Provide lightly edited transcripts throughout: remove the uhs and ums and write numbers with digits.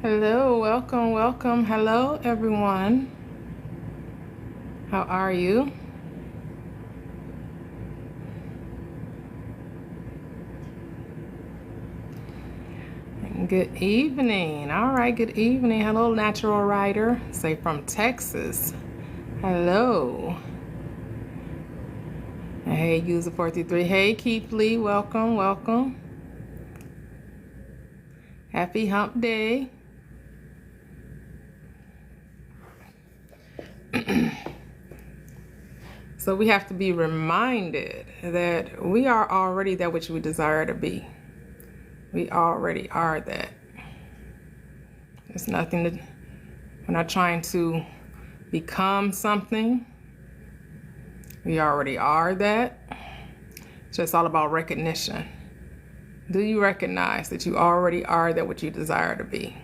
Hello, welcome. Hello, everyone. How are you? Good evening. All right, good evening. Hello, Natural Writer. Say from Texas. Hello. Hey, User 433. Hey, Keith Lee. Welcome. Happy Hump Day. So we have to be reminded that we are already that which we desire to be. We already are that. There's nothing to, we're not trying to become something. We already are that. So it's all about recognition. Do you recognize that you already are that which you desire to be?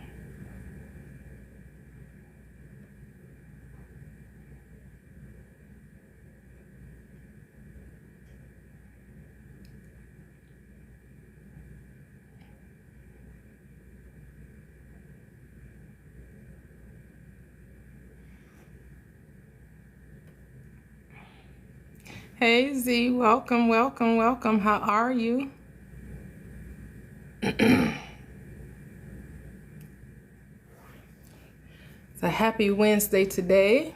Hey Z, welcome. How are you? It's a happy Wednesday today.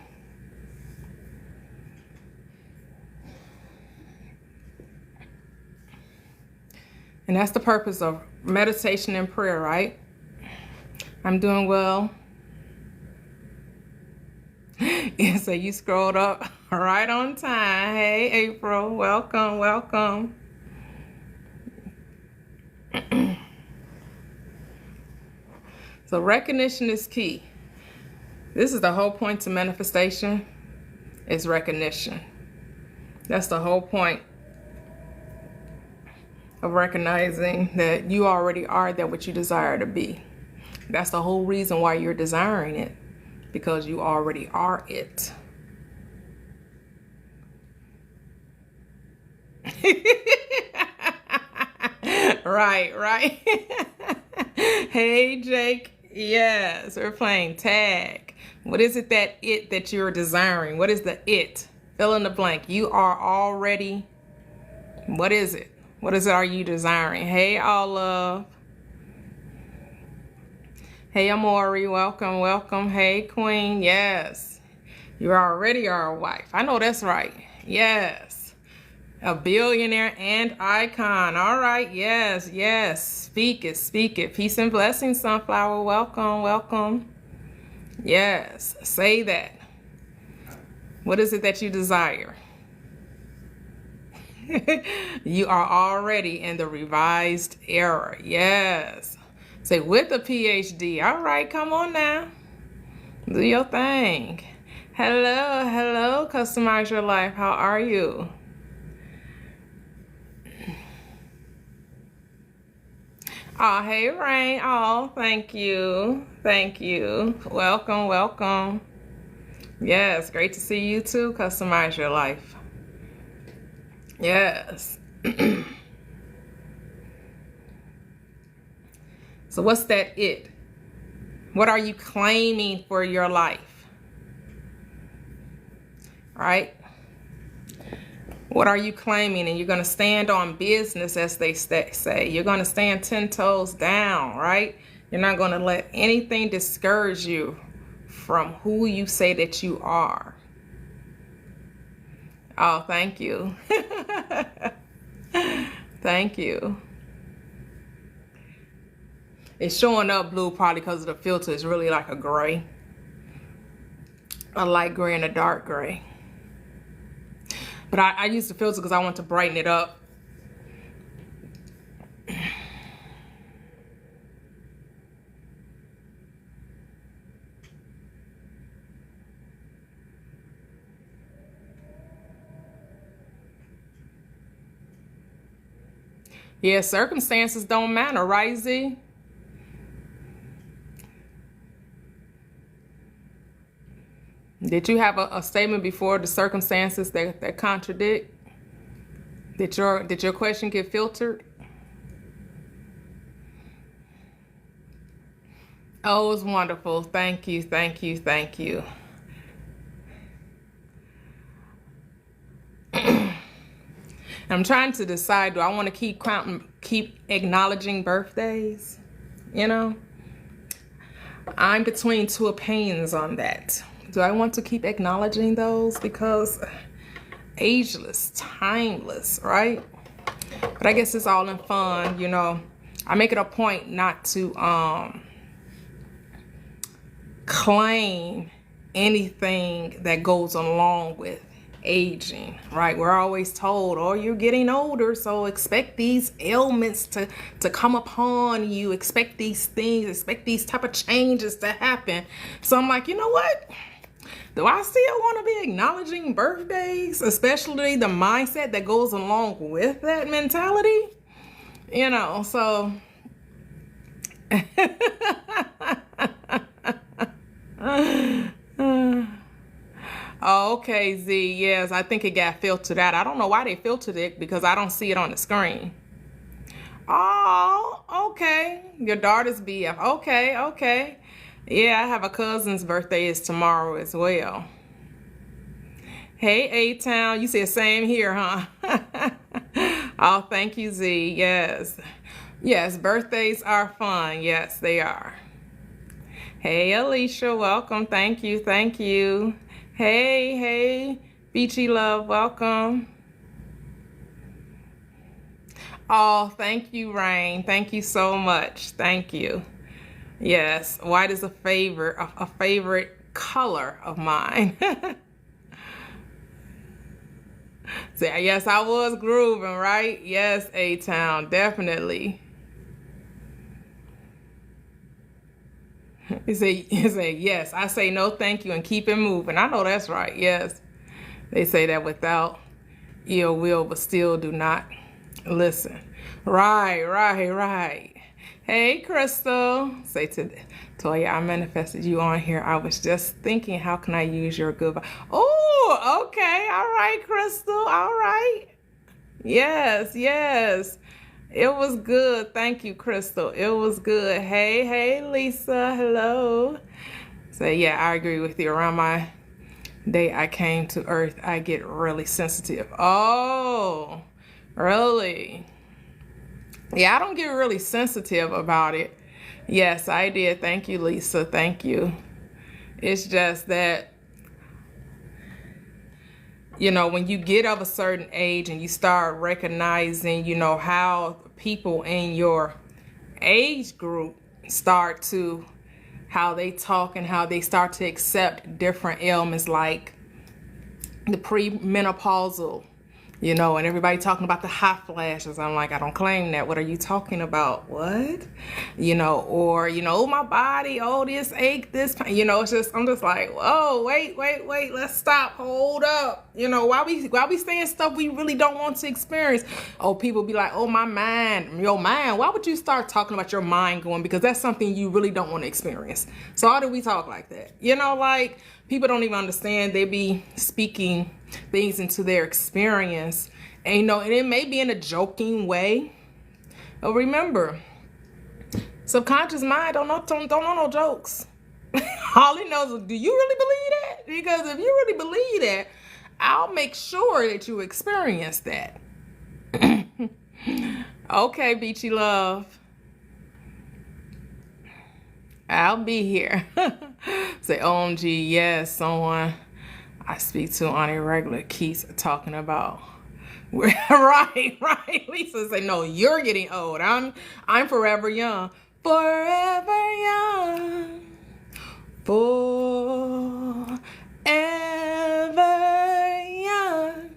And that's the purpose of meditation and prayer, right? I'm doing well. So you scrolled up right on time. Hey, April, welcome. So recognition is key. This is the whole point to manifestation, is recognition. That's the whole point of recognizing that you already are that what you desire to be. That's the whole reason why you're desiring it, because you already are it. Right. Hey, Jake. Yes, we're playing tag. What is it that you're desiring? What is the it? Fill in the blank. You are already. What is it? What is it are you desiring? Hey, all love. Hey, Amori. Welcome. Hey, Queen. Yes. You already are a wife. I know that's right. Yes. A billionaire and icon. All right. Yes. Speak it. Peace and blessings, Sunflower. Welcome. Yes. Say that. What is it that you desire? You are already in the revised era. Yes. Say with a PhD. All right. Come on now. Do your thing. Hello. Customize your life. How are you? Oh, hey, Rain. Oh, thank you. Welcome. Yes, great to see you too. Customize your life. Yes. So what's that it? What are you claiming for your life? Right? What are you claiming? And you're going to stand on business, as they say. You're going to stand 10 toes down, right? You're not going to let anything discourage you from who you say that you are. Oh, thank you. Thank you. It's showing up blue probably because of the filter. It's really like a gray. A light gray and a dark gray. But I use the filter because I want to brighten it up. Yeah, circumstances don't matter, right, Z? Did you have a statement before the circumstances that contradict? Did your question get filtered? Oh, it was wonderful. Thank you, thank you, thank you. I'm trying to decide, do I want to keep acknowledging birthdays? You know, I'm between two opinions on that. Do I want to keep acknowledging those? Because ageless, timeless, right? But I guess it's all in fun, you know. I make it a point not to claim anything that goes along with aging, right? We're always told, oh, you're getting older, so expect these ailments to come upon you, expect these things, expect these type of changes to happen. So I'm like, you know what? Do I still want to be acknowledging birthdays, especially the mindset that goes along with that mentality? You know, so okay, Z, yes, I think it got filtered out. I don't know why they filtered it because I don't see it on the screen. Oh, okay. Your daughter's BF. Okay, okay. Yeah, I have a cousin's birthday is tomorrow as well. Hey, A-Town. You said same here, huh? Oh, thank you, Z. Yes. Yes, birthdays are fun. Yes, they are. Hey, Alicia. Welcome. Thank you. Thank you. Hey, hey. Beachy Love. Welcome. Oh, thank you, Rain. Thank you so much. Thank you. Yes, white is a favorite color of mine. So, yes, I was grooving, right? Yes, A-Town, definitely. He said, yes, I say no thank you and keep it moving. I know that's right, yes. They say that without ill will, but still do not listen. Right, right, right. Hey, Crystal. Say to Toyia, I manifested you on here. I was just thinking, how can I use your good vibe? Oh, okay. All right, Crystal. All right. Yes, yes. It was good. Thank you, Crystal. It was good. Hey, hey, Lisa. Hello. So, yeah, I agree with you. Around my day I came to Earth, I get really sensitive. Oh, really? Yeah, I don't get really sensitive about it. Yes, I did. Thank you, Lisa. Thank you. It's just that, you know, when you get of a certain age and you start recognizing, you know, how people in your age group start to, how they talk and how they start to accept different ailments like the premenopausal, you know, and everybody talking about the hot flashes. I'm like, I don't claim that. What are you talking about? What? You know, or, you know, my body, oh, this ache, this pain. You know, it's just, I'm just like, whoa, wait, let's stop, hold up. You know, why we saying stuff we really don't want to experience? Oh, people be like, oh, my mind, your mind. Why would you start talking about your mind going? Because that's something you really don't want to experience. So how do we talk like that? You know, like, people don't even understand. They be speaking things into their experience, and you know, and it may be in a joking way. But remember, subconscious mind don't know no jokes. All it knows is, do you really believe that? Because if you really believe that, I'll make sure that you experience that. Okay, Beachy Love. I'll be here. Say, OMG, yes, someone I speak to on a regular keeps talking about. Right. Lisa say, no, you're getting old. I'm forever young. Forever young. Forever young.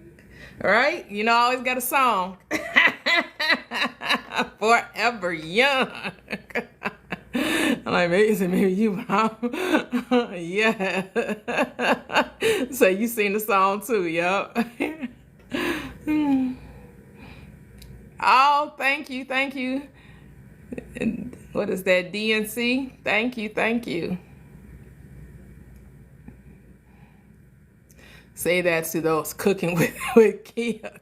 Right? You know, I always got a song. Forever young. I'm like, maybe you, yeah. So you sing the song too, yup. Oh, thank you. What is that, DNC? Thank you. Say that to those cooking with Kia.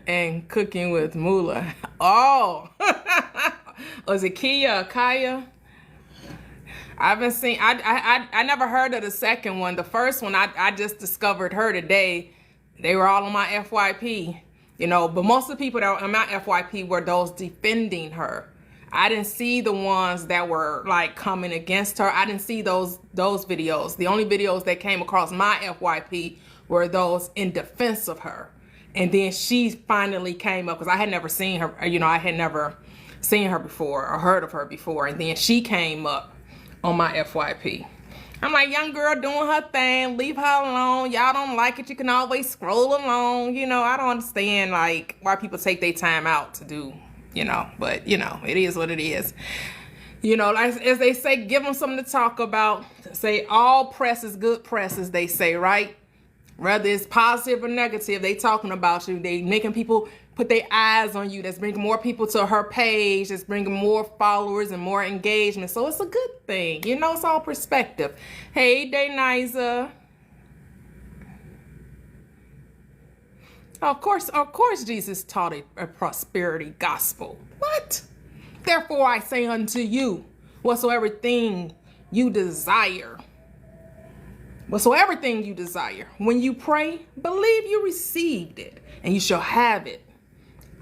and Cooking with Mula. Oh, was it Kia or Kaya? I haven't seen. I never heard of the second one. The first one, I just discovered her today. They were all on my FYP, you know. But most of the people that were on my FYP were those defending her. I didn't see the ones that were like coming against her. I didn't see those videos. The only videos that came across my FYP were those in defense of her. And then she finally came up because I had never seen her. You know, I had never seen her before or heard of her before. And then she came up on my FYP. I'm like, young girl doing her thing, leave her alone. Y'all don't like it, you can always scroll along. You know, I don't understand like why people take their time out to do, you know, but you know, it is what it is. You know, like as they say, give them something to talk about. Say all press is good press, as they say, right? Whether it's positive or negative, they talking about you. They making people put their eyes on you. That's bringing more people to her page. That's bringing more followers and more engagement. So it's a good thing. You know, it's all perspective. Hey, Dayniza. Of course, Jesus taught a prosperity gospel. What? Therefore, I say unto you, whatsoever thing you desire. Whatsoever thing you desire, when you pray, believe you received it, and you shall have it.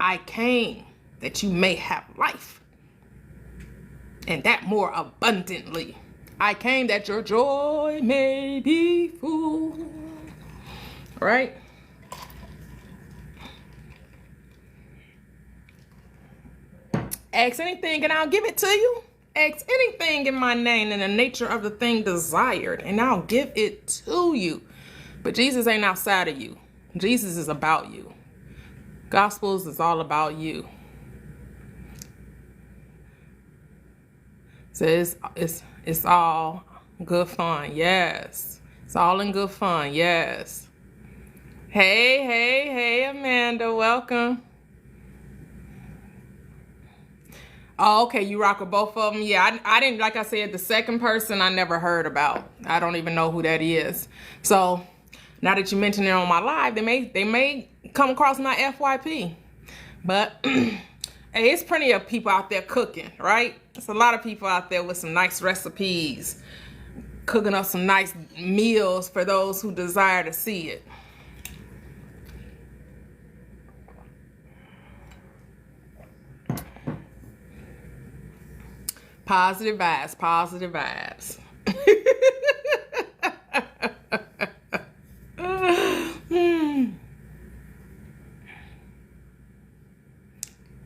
I came that you may have life, and that more abundantly. I came that your joy may be full. Right? Ask anything and I'll give it to you. Ask anything in my name in the nature of the thing desired, and I'll give it to you. But Jesus ain't outside of you. Jesus is about you. Gospels is all about you. So it's all good fun. Yes. It's all in good fun. Yes. Hey, Amanda, welcome. Oh, okay, you rock with both of them. Yeah, I didn't, like I said, the second person I never heard about. I don't even know who that is. So now that you mentioned it on my live, they may come across my FYP. But hey, it's plenty of people out there cooking, right? It's a lot of people out there with some nice recipes, cooking up some nice meals for those who desire to see it. Positive vibes, positive vibes.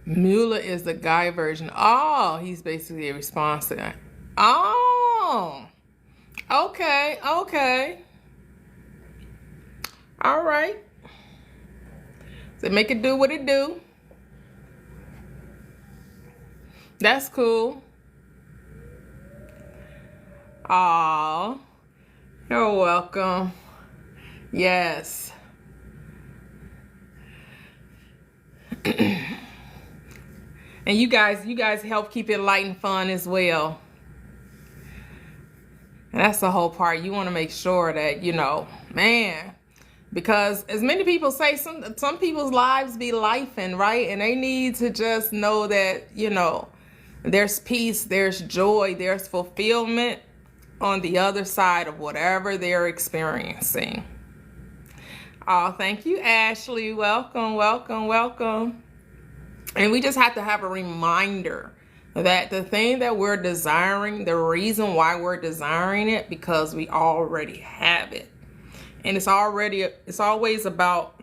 Mueller is the guy version. Oh, he's basically a response to that. Oh, okay. All right. So make it do what it do. That's cool. Aw, you're welcome. Yes. And you guys help keep it light and fun as well. And that's the whole part. You want to make sure that, you know, man, because as many people say, some people's lives be lifing, right? And they need to just know that, you know, there's peace, there's joy, there's fulfillment on the other side of whatever they're experiencing. Oh, thank you, Ashley. Welcome. And we just have to have a reminder that the thing that we're desiring, the reason why we're desiring it, because we already have it. And it's always about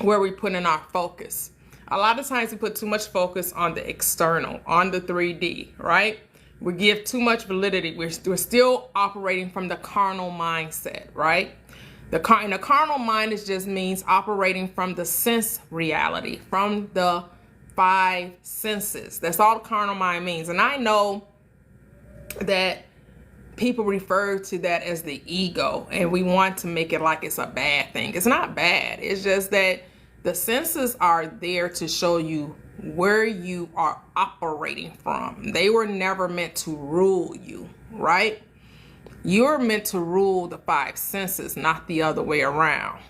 where we put in our focus. A lot of times we put too much focus on the external, on the 3D, right? We give too much validity. We're still operating from the carnal mindset, right? And the carnal mind just means operating from the sense reality, from the 5 senses. That's all the carnal mind means. And I know that people refer to that as the ego, and we want to make it like it's a bad thing. It's not bad. It's just that the senses are there to show you where you are operating from. They were never meant to rule you, right? You're meant to rule the 5 senses, not the other way around.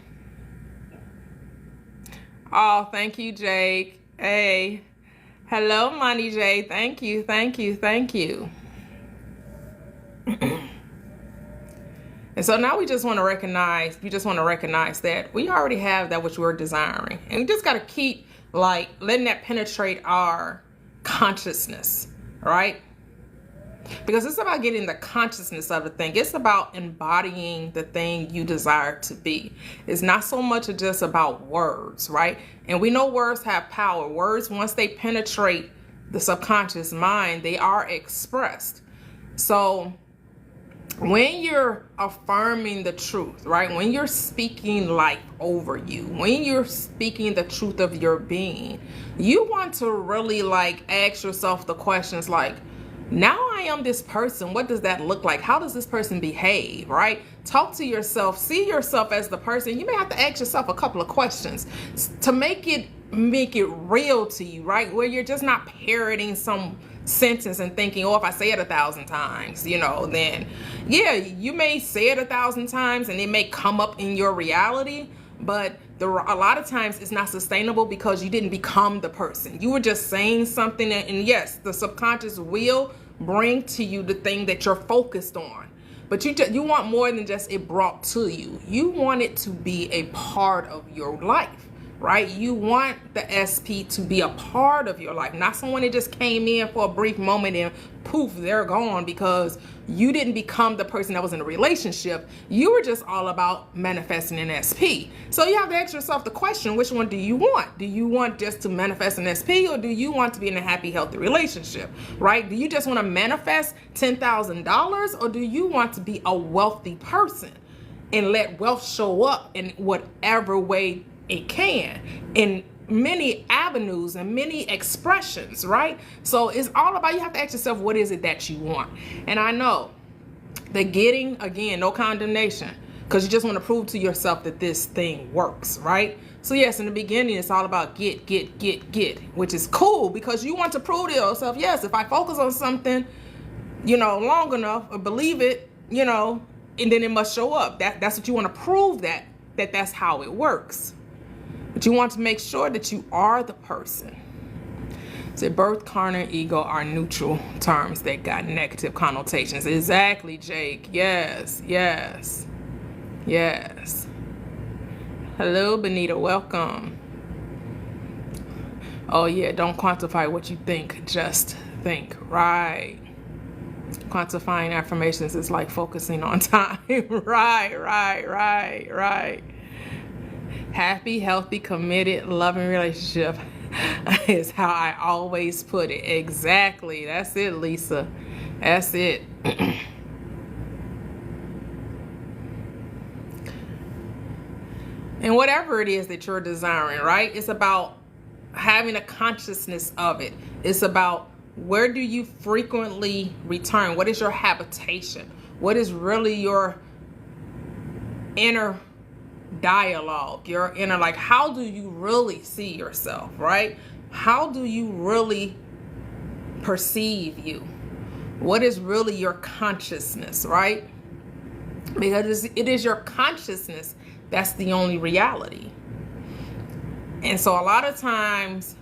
Oh, thank you, Jake. Hey. Hello, Money J. Thank you, thank you, thank you. And so now we just want to recognize that we already have that which we're desiring. And we just got to keep like letting that penetrate our consciousness, right? Because it's about getting the consciousness of the thing. It's about embodying the thing you desire to be. It's not so much just about words, right? And we know words have power. Words, once they penetrate the subconscious mind, they are expressed. So when you're affirming the truth, right? When you're speaking life over you, when you're speaking the truth of your being, you want to really like ask yourself the questions like, now I am this person. What does that look like? How does this person behave, right? Talk to yourself. See yourself as the person. You may have to ask yourself a couple of questions to make it real to you, right? Where you're just not parroting some sentence and thinking, oh, if I say it 1,000 times, you know, then yeah, you may say it 1,000 times and it may come up in your reality, but a lot of times it's not sustainable because you didn't become the person. You were just saying something, and yes, the subconscious will bring to you the thing that you're focused on. But you want more than just it brought to you. You want it to be a part of your life, right? You want the SP to be a part of your life, not someone that just came in for a brief moment and poof, they're gone because you didn't become the person that was in a relationship. You were just all about manifesting an SP. So you have to ask yourself the question, which one do you want? Do you want just to manifest an SP, or do you want to be in a happy, healthy relationship, right? Do you just want to manifest $10,000, or do you want to be a wealthy person and let wealth show up in whatever way it can, in many avenues and many expressions, right? So it's all about, you have to ask yourself, what is it that you want? And I know the getting, again, no condemnation, because you just want to prove to yourself that this thing works, right? So yes, in the beginning, it's all about get, which is cool because you want to prove to yourself, yes, if I focus on something, you know, long enough or believe it, you know, and then it must show up. That's what you want to prove, that's how it works. But you want to make sure that you are the person. So birth, karma, ego are neutral terms that got negative connotations. Exactly, Jake. Yes. Hello, Benita. Welcome. Oh, yeah. Don't quantify what you think. Just think. Right. Quantifying affirmations is like focusing on time. Right. Happy, healthy, committed, loving relationship is how I always put it. Exactly. That's it, Lisa. That's it. And whatever it is that you're desiring, right? It's about having a consciousness of it. It's about, where do you frequently return? What is your habitation? What is really your inner dialogue, your inner, like, how do you really see yourself, right? How do you really perceive you? What is really your consciousness, right? Because it is your consciousness that's the only reality. And so a lot of times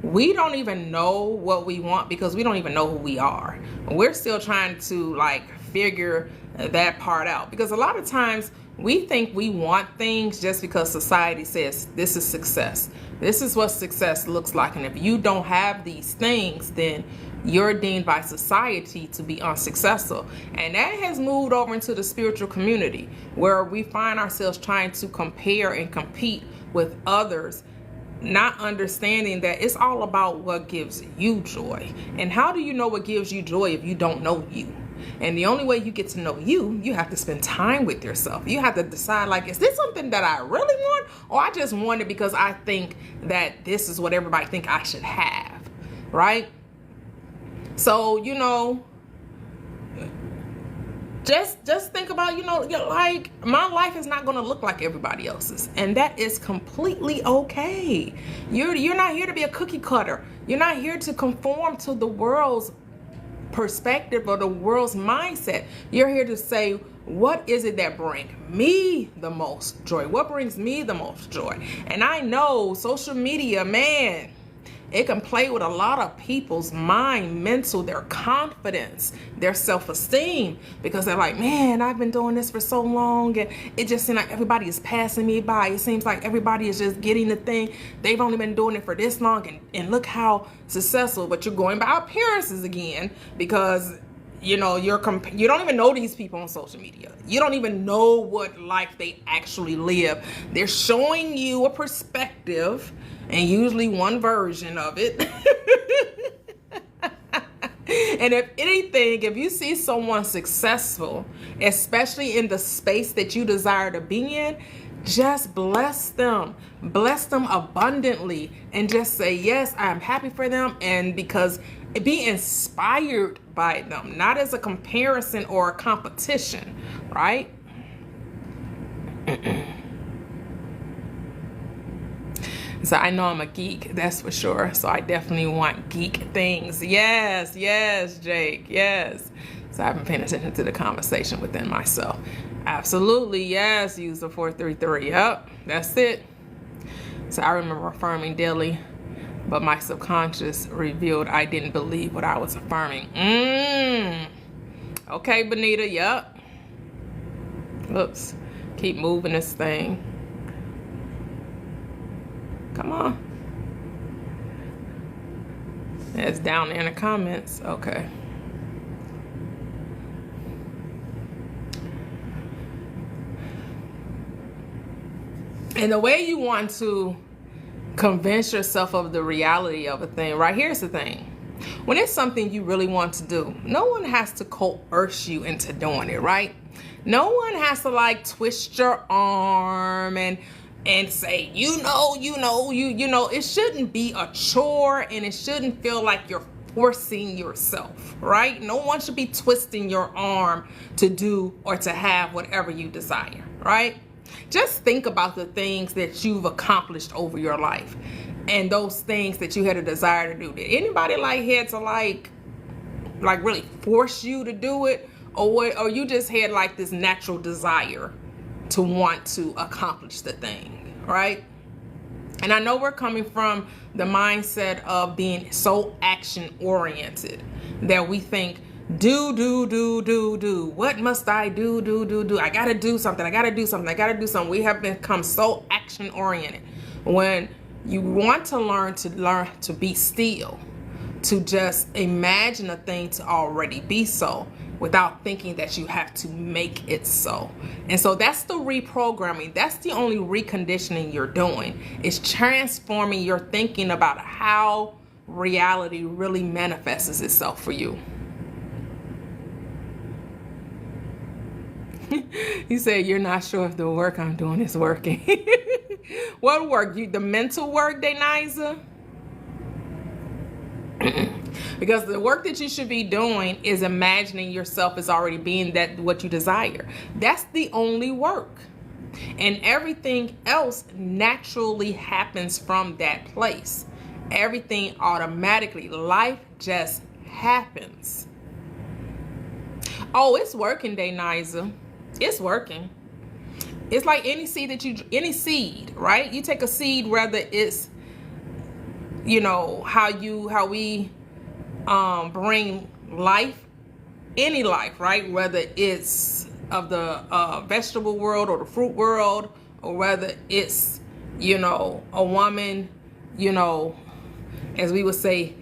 we don't even know what we want because we don't even know who we are. We're still trying to like figure that part out, because a lot of times we think we want things just because society says this is success. This is what success looks like. And if you don't have these things, then you're deemed by society to be unsuccessful. And that has moved over into the spiritual community, where we find ourselves trying to compare and compete with others, not understanding that it's all about what gives you joy. And how do you know what gives you joy if you don't know you? And the only way you get to know you have to spend time with yourself. You have to decide, like, is this something that I really want, or I just want it because I think that this is what everybody think I should have, right? So, you know, just think about, you know, like, my life is not going to look like everybody else's, and that is completely okay. You're not here to be a cookie cutter. You're not here to conform to the world's perspective or the world's mindset. You're here to say, what is it that brings me the most joy? What brings me the most joy? And I know social media, man, it can play with a lot of people's mind, mental, their confidence, their self-esteem, because they're like, man, I've been doing this for so long, and it just seems like everybody is passing me by. It seems like everybody is just getting the thing. They've only been doing it for this long, and look how successful. But you're going by appearances again, because you don't even know these people on social media. You don't even know what life they actually live. They're showing you a perspective, and usually one version of it. And if anything, if you see someone successful, especially in the space that you desire to be in, just bless them abundantly, and just say, yes, I am happy for them. And because be inspired by them, not as a comparison or a competition, right? So I know I'm a geek, that's for sure. So I definitely want geek things. Yes, Jake, yes. So I've been paying attention to the conversation within myself. Absolutely, yes, user 433. Yep, that's it. So I remember affirming daily, but my subconscious revealed I didn't believe what I was affirming. Okay, Benita, yep. Oops, keep moving this thing. Come on. It's down there in the comments. Okay. And the way you want to convince yourself of the reality of a thing, right? Here's the thing. When it's something you really want to do, no one has to coerce you into doing it, right? No one has to like twist your arm and say, it shouldn't be a chore, and it shouldn't feel like you're forcing yourself, right? No one should be twisting your arm to do or to have whatever you desire, right? Just think about the things that you've accomplished over your life, and those things that you had a desire to do. Did anybody had to really force you to do it, or you just had like this natural desire to want to accomplish the thing, right? And I know we're coming from the mindset of being so action oriented that we think, do. What must I do? I gotta do something. We have become so action oriented. When you want to learn to be still, to just imagine a thing to already be so, without thinking that you have to make it so. And so that's the reprogramming. That's the only reconditioning you're doing. It's transforming your thinking about how reality really manifests itself for you. You say you're not sure if the work I'm doing is working. What work? The mental work, Deniza? Because the work that you should be doing is imagining yourself as already being what you desire. That's the only work. And everything else naturally happens from that place. Everything automatically. Life just happens. Oh, it's working, Deniza. It's working. It's like any seed, right? You take a seed, whether it's, how we bring life, any life, right? Whether it's of the vegetable world or the fruit world, or whether it's, a woman, as we would say,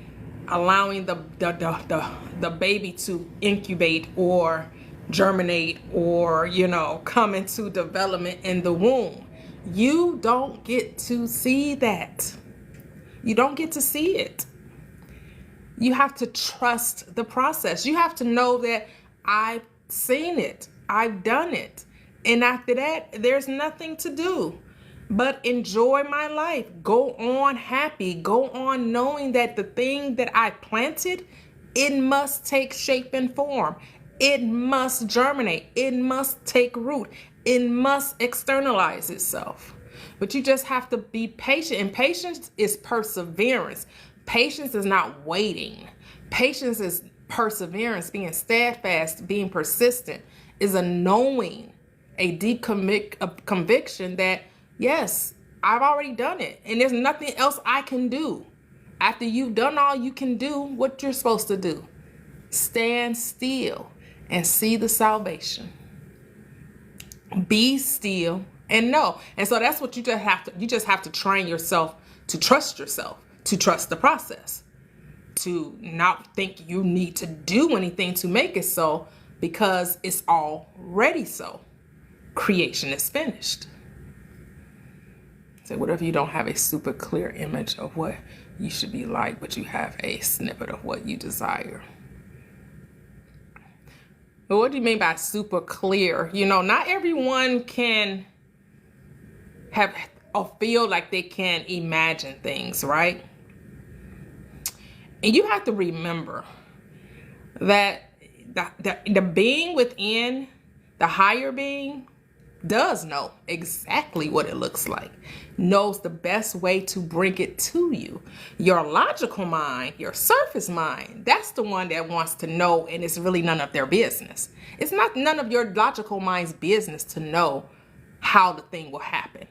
allowing the baby to incubate or germinate or, come into development in the womb. You don't get to see that. You don't get to see it. You have to trust the process. You have to know that I've seen it. I've done it. And after that, there's nothing to do but enjoy my life. Go on happy. Go on knowing that the thing that I planted, it must take shape and form. It must germinate. It must take root. It must externalize itself. But you just have to be patient. And patience is perseverance. Patience is not waiting. Patience is perseverance, being steadfast, being persistent, is a knowing, a deep conviction that, yes, I've already done it. And there's nothing else I can do. After you've done all you can do, what you're supposed to do, stand still and see the salvation. Be still and know. And so that's what you just have to train yourself to trust yourself, to trust the process, to not think you need to do anything to make it so, because it's already so. Creation is finished. So what if you don't have a super clear image of what you should be like, but you have a snippet of what you desire? But what do you mean by super clear? Not everyone can have or feel like they can imagine things, right? And you have to remember that the being within, the higher being, does know exactly what it looks like, knows the best way to bring it to you. Your logical mind, your surface mind, that's the one that wants to know, and it's really none of their business. It's not none of your logical mind's business to know how the thing will happen.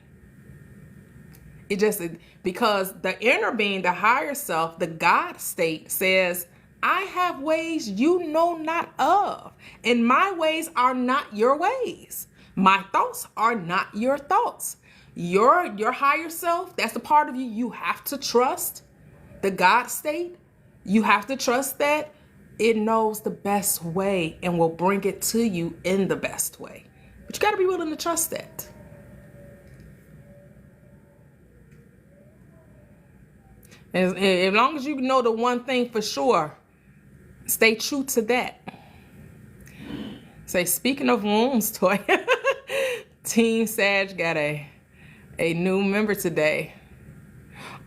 It just, because the inner being, the higher self, the God state says, I have ways you know not of, and my ways are not your ways. My thoughts are not your thoughts. Your higher self, that's the part of you you have to trust. The God state, you have to trust that it knows the best way and will bring it to you in the best way. But you got to be willing to trust that. As long as you know the one thing for sure, stay true to that. Say, speaking of wounds, Toyia, Team Sag got a new member today.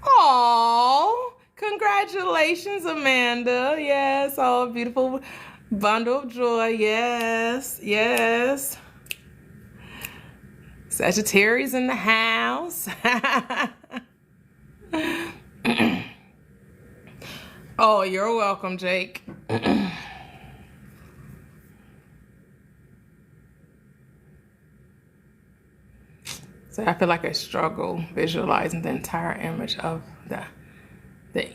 Oh, congratulations, Amanda. Yes, oh, beautiful bundle of joy. Yes, yes. Sagittarius in the house. Oh, you're welcome, Jake. So I feel like I struggle visualizing the entire image of the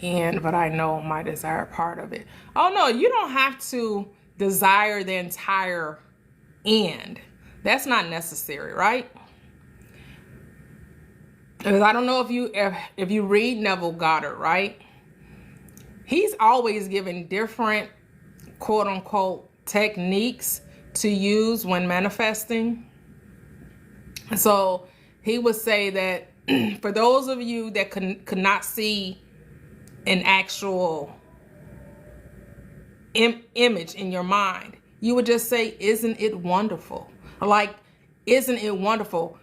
end, but I know my desired part of it. Oh no, you don't have to desire the entire end. That's not necessary, right? Because I don't know if you read Neville Goddard, right? He's always given different quote unquote techniques to use when manifesting. So he would say that for those of you that could not see an actual image in your mind, you would just say, isn't it wonderful? Like, isn't it wonderful?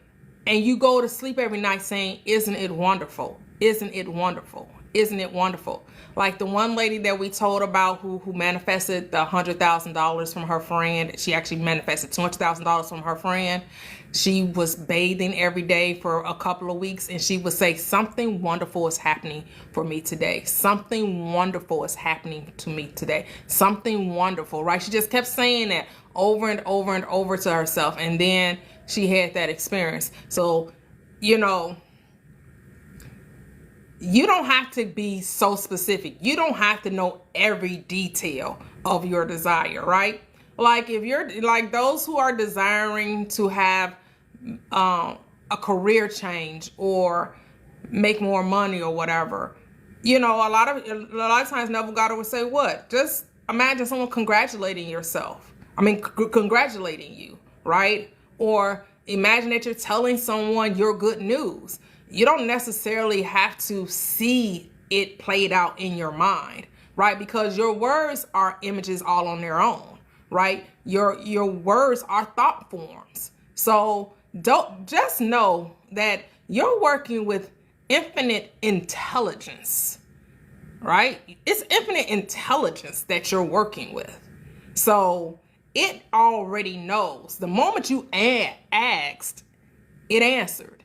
And you go to sleep every night saying, isn't it wonderful? Isn't it wonderful? Isn't it wonderful? Like the one lady that we told about who manifested the $100,000 from her friend. She actually manifested $200,000 from her friend. She was bathing every day for a couple of weeks, and she would say, something wonderful is happening for me today. Something wonderful is happening to me today. Something wonderful, right? She just kept saying that over and over and over to herself. And then she had that experience. So, you don't have to be so specific. You don't have to know every detail of your desire, right? Like if you're like those who are desiring to have a career change or make more money or whatever, a lot of times Neville Goddard would say, what? Just imagine someone congratulating you, right? Or imagine that you're telling someone your good news. You don't necessarily have to see it played out in your mind, right? Because your words are images all on their own, right? Your words are thought forms. So don't just know that you're working with infinite intelligence, right? It's infinite intelligence that you're working with. So it already knows. The moment you asked, it answered.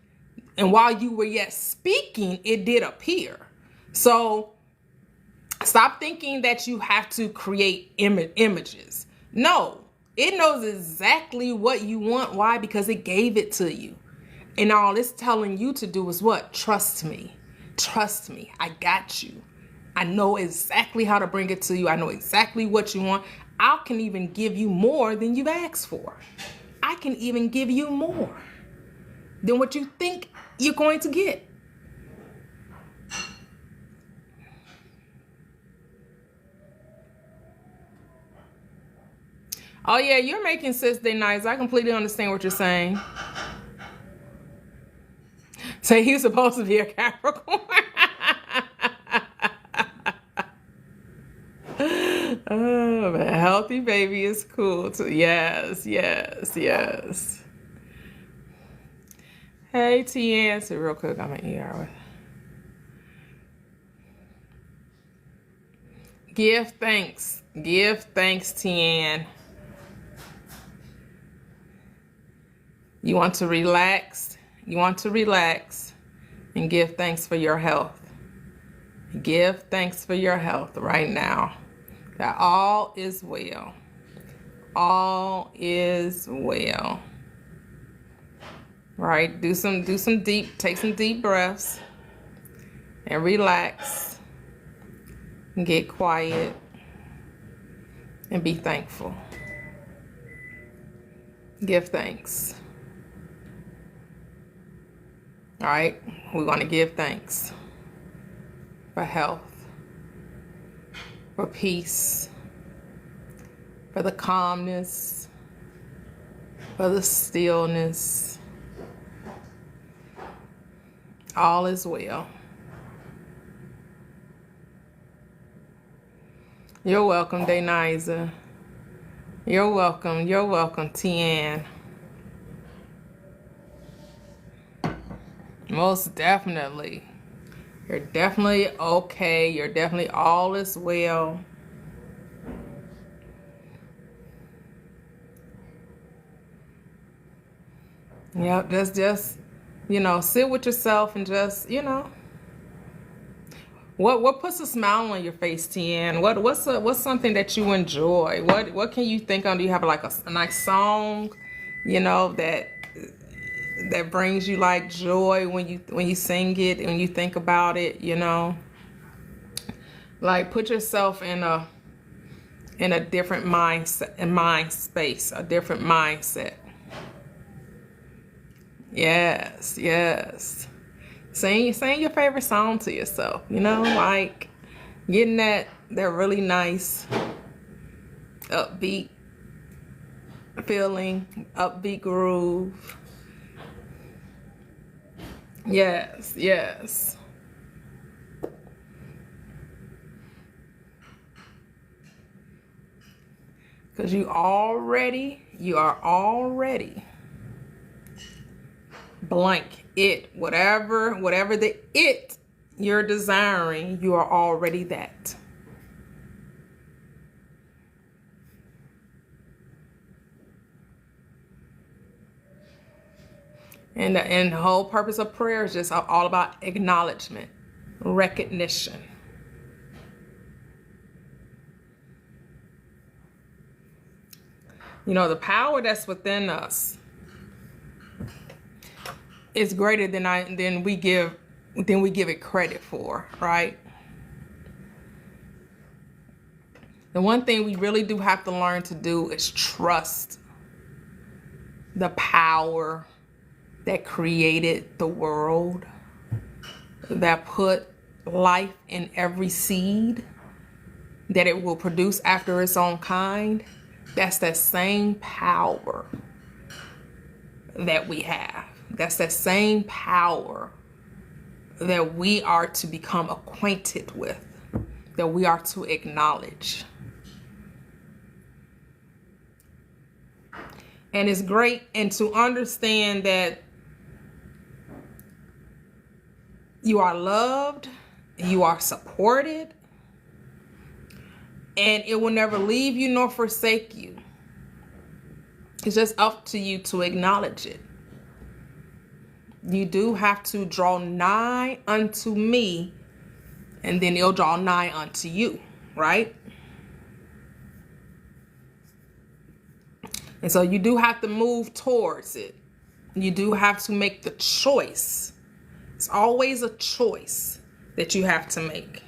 And while you were yet speaking, it did appear. So stop thinking that you have to create images. No, It knows exactly what you want. Why? Because it gave it to you. And all it's telling you to do is what? Trust me. Trust me. I got you. I know exactly how to bring it to you. I know exactly what you want. I can even give you more than you've asked for. I can even give you more than what you think you're going to get. Oh yeah, you're making sense, Day Nice. I completely understand what you're saying. So he's supposed to be a Capricorn. Oh, but a healthy baby is cool too. Yes, yes, yes. Hey, Tian. So real quick, I'm an ER with. Give thanks. Give thanks, Tian. You want to relax. You want to relax and give thanks for your health. Give thanks for your health right now. That all is well. All is well. Right? Take some deep breaths and relax and get quiet and be thankful. Give thanks. All right? We want to give thanks for health, for peace, for the calmness, for the stillness. All is well. You're welcome, Deniza. You're welcome. You're welcome, Tian. Most definitely. You're definitely okay. You're definitely all is well. Yep, just sit with yourself and just, what puts a smile on your face, Tian? What's something that you enjoy? What can you think of? Do you have like a nice song, that brings you like joy when you sing it and when you think about it, Like put yourself in a different mind space, a different mindset. Yes, yes. Sing your favorite song to yourself, like getting that really nice upbeat feeling, upbeat groove. Yes, yes. Because you are already blank it, whatever the it you're desiring, you are already that. And the whole purpose of prayer is just all about acknowledgement, recognition. The power that's within us is greater than we give it credit for, right? The one thing we really do have to learn to do is trust the power that created the world, that put life in every seed that it will produce after its own kind. That's that same power that we have. That's that same power that we are to become acquainted with, that we are to acknowledge. And it's great and to understand that you are loved, you are supported, and it will never leave you nor forsake you. It's just up to you to acknowledge it. You do have to draw nigh unto me, and then he'll draw nigh unto you, right? And so you do have to move towards it. You do have to make the choice. It's always a choice that you have to make.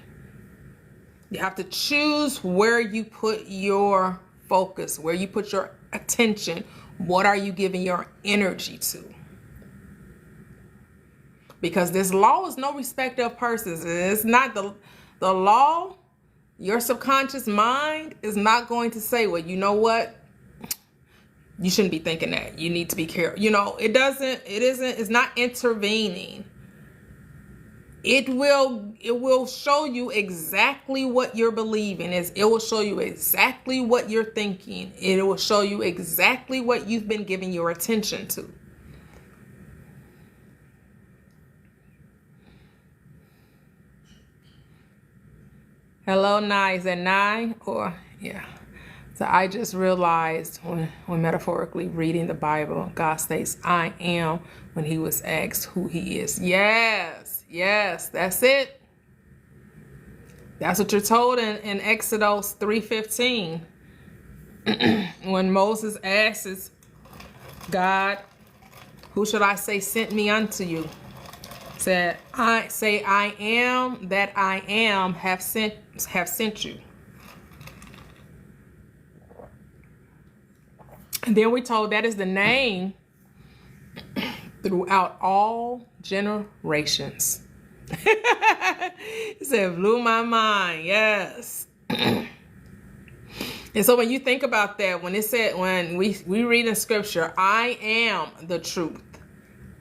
You have to choose where you put your focus, where you put your attention. What are you giving your energy to? Because this law is no respect of persons. It's not the law. Your subconscious mind is not going to say, well, you know what? You shouldn't be thinking that. You need to be careful. It's not intervening. It will show you exactly what you're believing. It will show you exactly what you're thinking. It will show you exactly what you've been giving your attention to. Hello, Nye. Is that Nye? Or, yeah. So I just realized when metaphorically reading the Bible, God states, I am, when he was asked who he is. Yes, that's it. That's what you're told in Exodus 3:15. When Moses asks God, who should I say sent me unto you? Said, I am that I am have sent you. And then we're told that is the name throughout all generations. It said, blew my mind. Yes. And so when you think about that, when we read in scripture, I am the truth.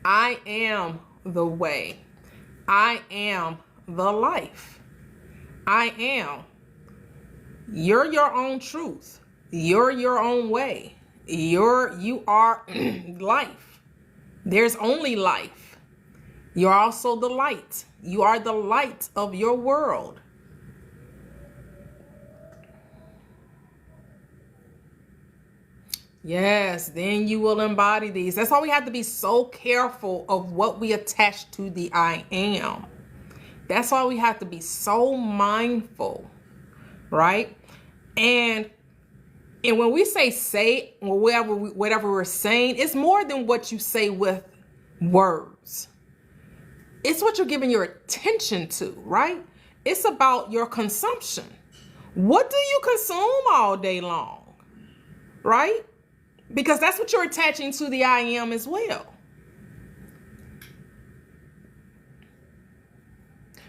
I am the way. I am the life. I am. You're your own truth. You're your own way. You are life. There's only life. You're also the light. You are the light of your world. Yes, then you will embody these. That's why we have to be so careful of what we attach to the I am. That's why we have to be so mindful, right? And when we say whatever we're saying, it's more than what you say with words. It's what you're giving your attention to, right? It's about your consumption. What do you consume all day long, right? Because that's what you're attaching to the I am as well.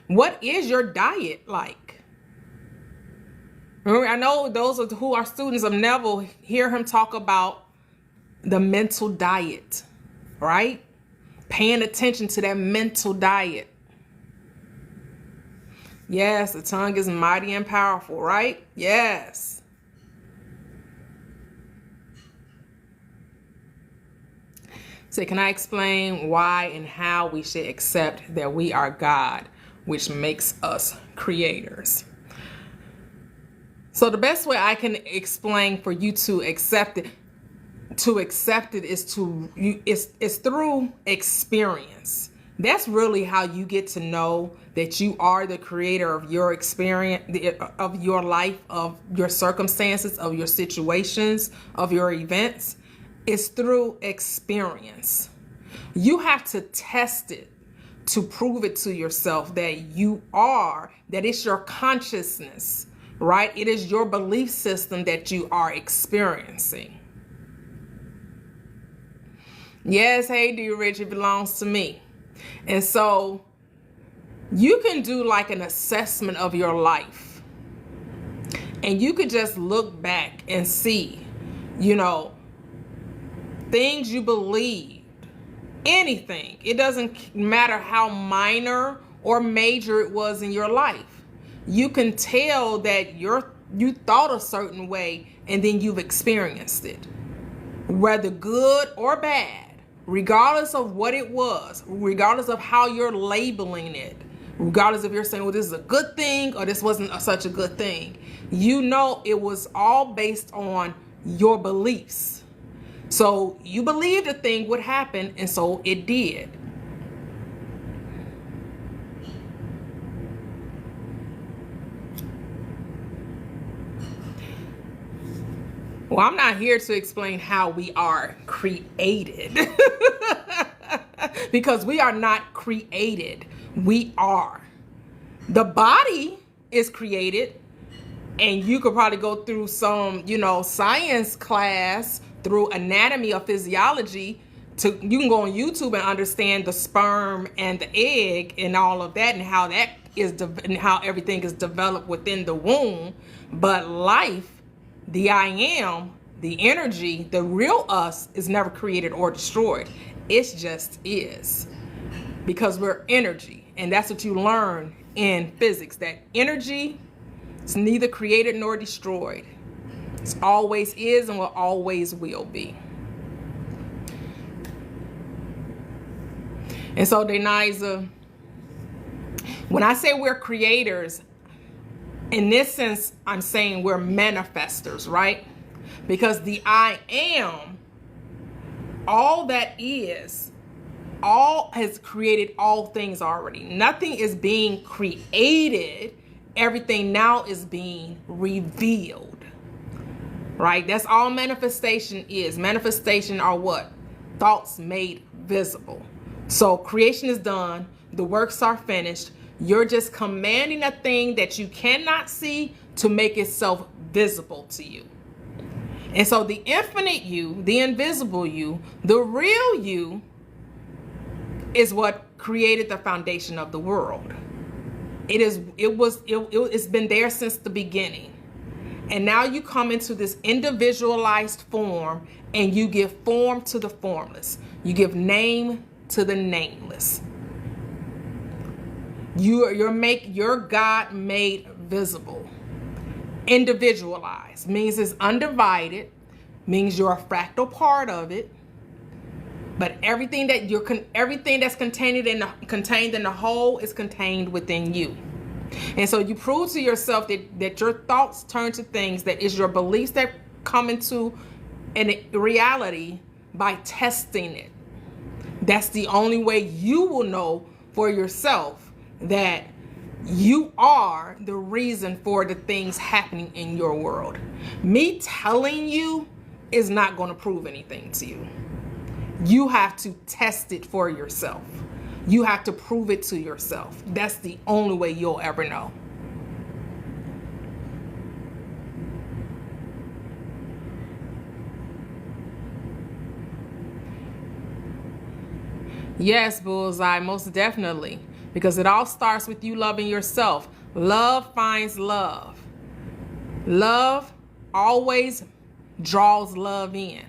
What is your diet like? I know those who are students of Neville hear him talk about the mental diet, right? Paying attention to that mental diet. Yes, the tongue is mighty and powerful, right? Yes. So can I explain why and how we should accept that we are God, which makes us creators? So the best way I can explain for you to accept it is through experience. That's really how you get to know that you are the creator of your experience, of your life, of your circumstances, of your situations, of your events. It's through experience. You have to test it to prove it to yourself that it's your consciousness, right? It is your belief system that you are experiencing. Yes, hey, dear Rich, it belongs to me. And so you can do like an assessment of your life. And you could just look back and see, things you believed, anything. It doesn't matter how minor or major it was in your life. You can tell that you thought a certain way and then you've experienced it, whether good or bad, regardless of what it was, regardless of how you're labeling it, regardless if you're saying, well, this is a good thing or this wasn't such a good thing. It was all based on your beliefs. So you believed a thing would happen, and so it did. Well, I'm not here to explain how we are created because we are not created. We are. The body is created, and you could probably go through some, science class through anatomy or physiology. You can go on YouTube and understand the sperm and the egg and all of that, and how that is and how everything is developed within the womb. But life, the I am, the energy, the real us is never created or destroyed. It just is, because we're energy, and that's what you learn in physics, that energy is neither created nor destroyed. It always is and will always will be. And so, Denisa, when I say we're creators, in this sense, I'm saying we're manifestors, right? Because the I am, all that is, all has created all things already. Nothing is being created. Everything now is being revealed, right? That's all manifestation is. Manifestation are what? Thoughts made visible. So creation is done. The works are finished. You're just commanding a thing that you cannot see to make itself visible to you. And so the infinite you, the invisible you, the real you is what created the foundation of the world. It's been there since the beginning. And now you come into this individualized form, and you give form to the formless. You give name to the nameless. Your God made visible. Individualized means it's undivided, means you're a fractal part of it. But everything that's contained in the whole is contained within you. And so you prove to yourself that your thoughts turn to things, that is your beliefs that come into a reality by testing it. That's the only way you will know for yourself that you are the reason for the things happening in your world. Me telling you is not going to prove anything to you. You have to test it for yourself. You have to prove it to yourself. That's the only way you'll ever know. Yes, Bullseye, most definitely. Because it all starts with you loving yourself. Love finds love. Love always draws love in.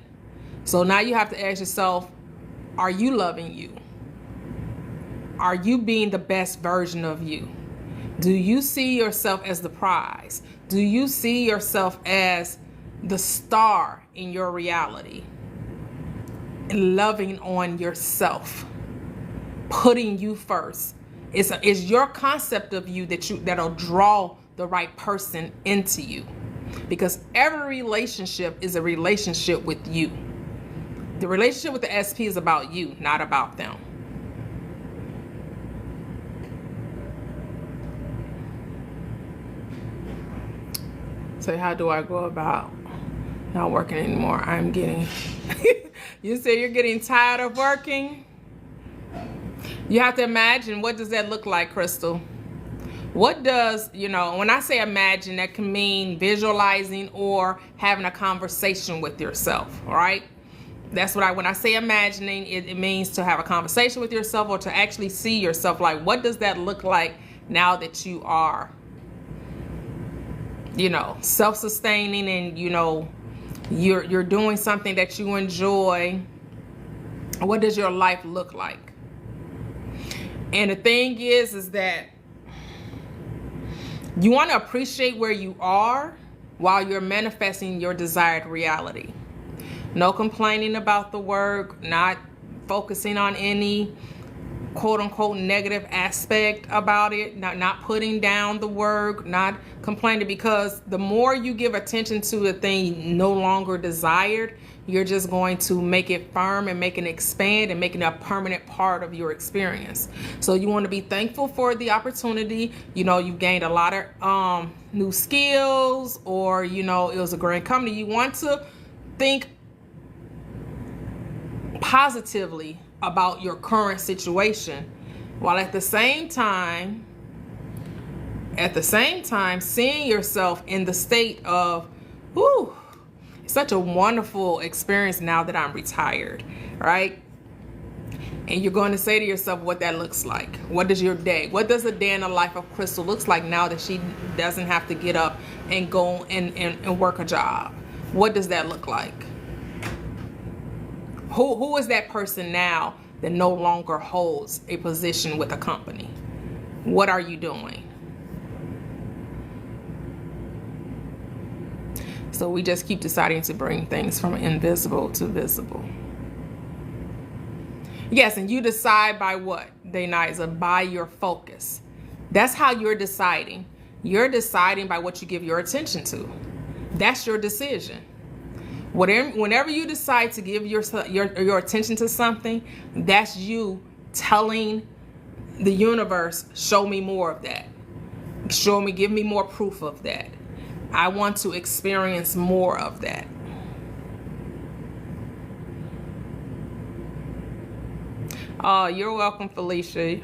So now you have to ask yourself, are you loving you? Are you being the best version of you? Do you see yourself as the prize? Do you see yourself as the star in your reality? And loving on yourself, putting you first. It's your concept of you that'll draw the right person into you. Because every relationship is a relationship with you. The relationship with the SP is about you, not about them. So how do I go about not working anymore? I'm getting, you say you're getting tired of working? You have to imagine, what does that look like, Crystal? What does, when I say imagine, that can mean visualizing or having a conversation with yourself, all right? That's when I say imagining, it means to have a conversation with yourself, or to actually see yourself. Like, what does that look like now that you are, self-sustaining, and, you're doing something that you enjoy? What does your life look like? And the thing is that you want to appreciate where you are while you're manifesting your desired reality. No complaining about the work, not focusing on any quote unquote negative aspect about it, not putting down the work, not complaining, because the more you give attention to a thing no longer desired, you're just going to make it firm and make it expand and making it a permanent part of your experience. So you want to be thankful for the opportunity. You've gained a lot of new skills, or it was a great company. You want to think positively about your current situation, while at the same time seeing yourself in the state of, whew, it's such a wonderful experience now that I'm retired, right? And you're going to say to yourself what that looks like. What does a day in the life of Crystal looks like now that she doesn't have to get up and go and work a job? What does that look like? Who is that person now that no longer holds a position with a company? What are you doing? So we just keep deciding to bring things from invisible to visible. Yes, and you decide by what, Deniza? By your focus. That's how you're deciding. You're deciding by what you give your attention to. That's your decision. Whenever you decide to give your attention to something, that's you telling the universe, show me more of that. Give me more proof of that. I want to experience more of that. Oh, you're welcome, Felicia.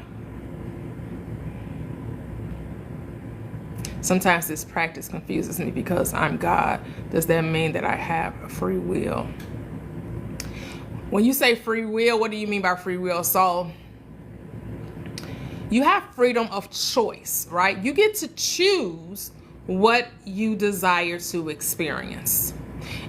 Sometimes this practice confuses me because I'm God. Does that mean that I have a free will? When you say free will, what do you mean by free will? So you have freedom of choice, right? You get to choose what you desire to experience.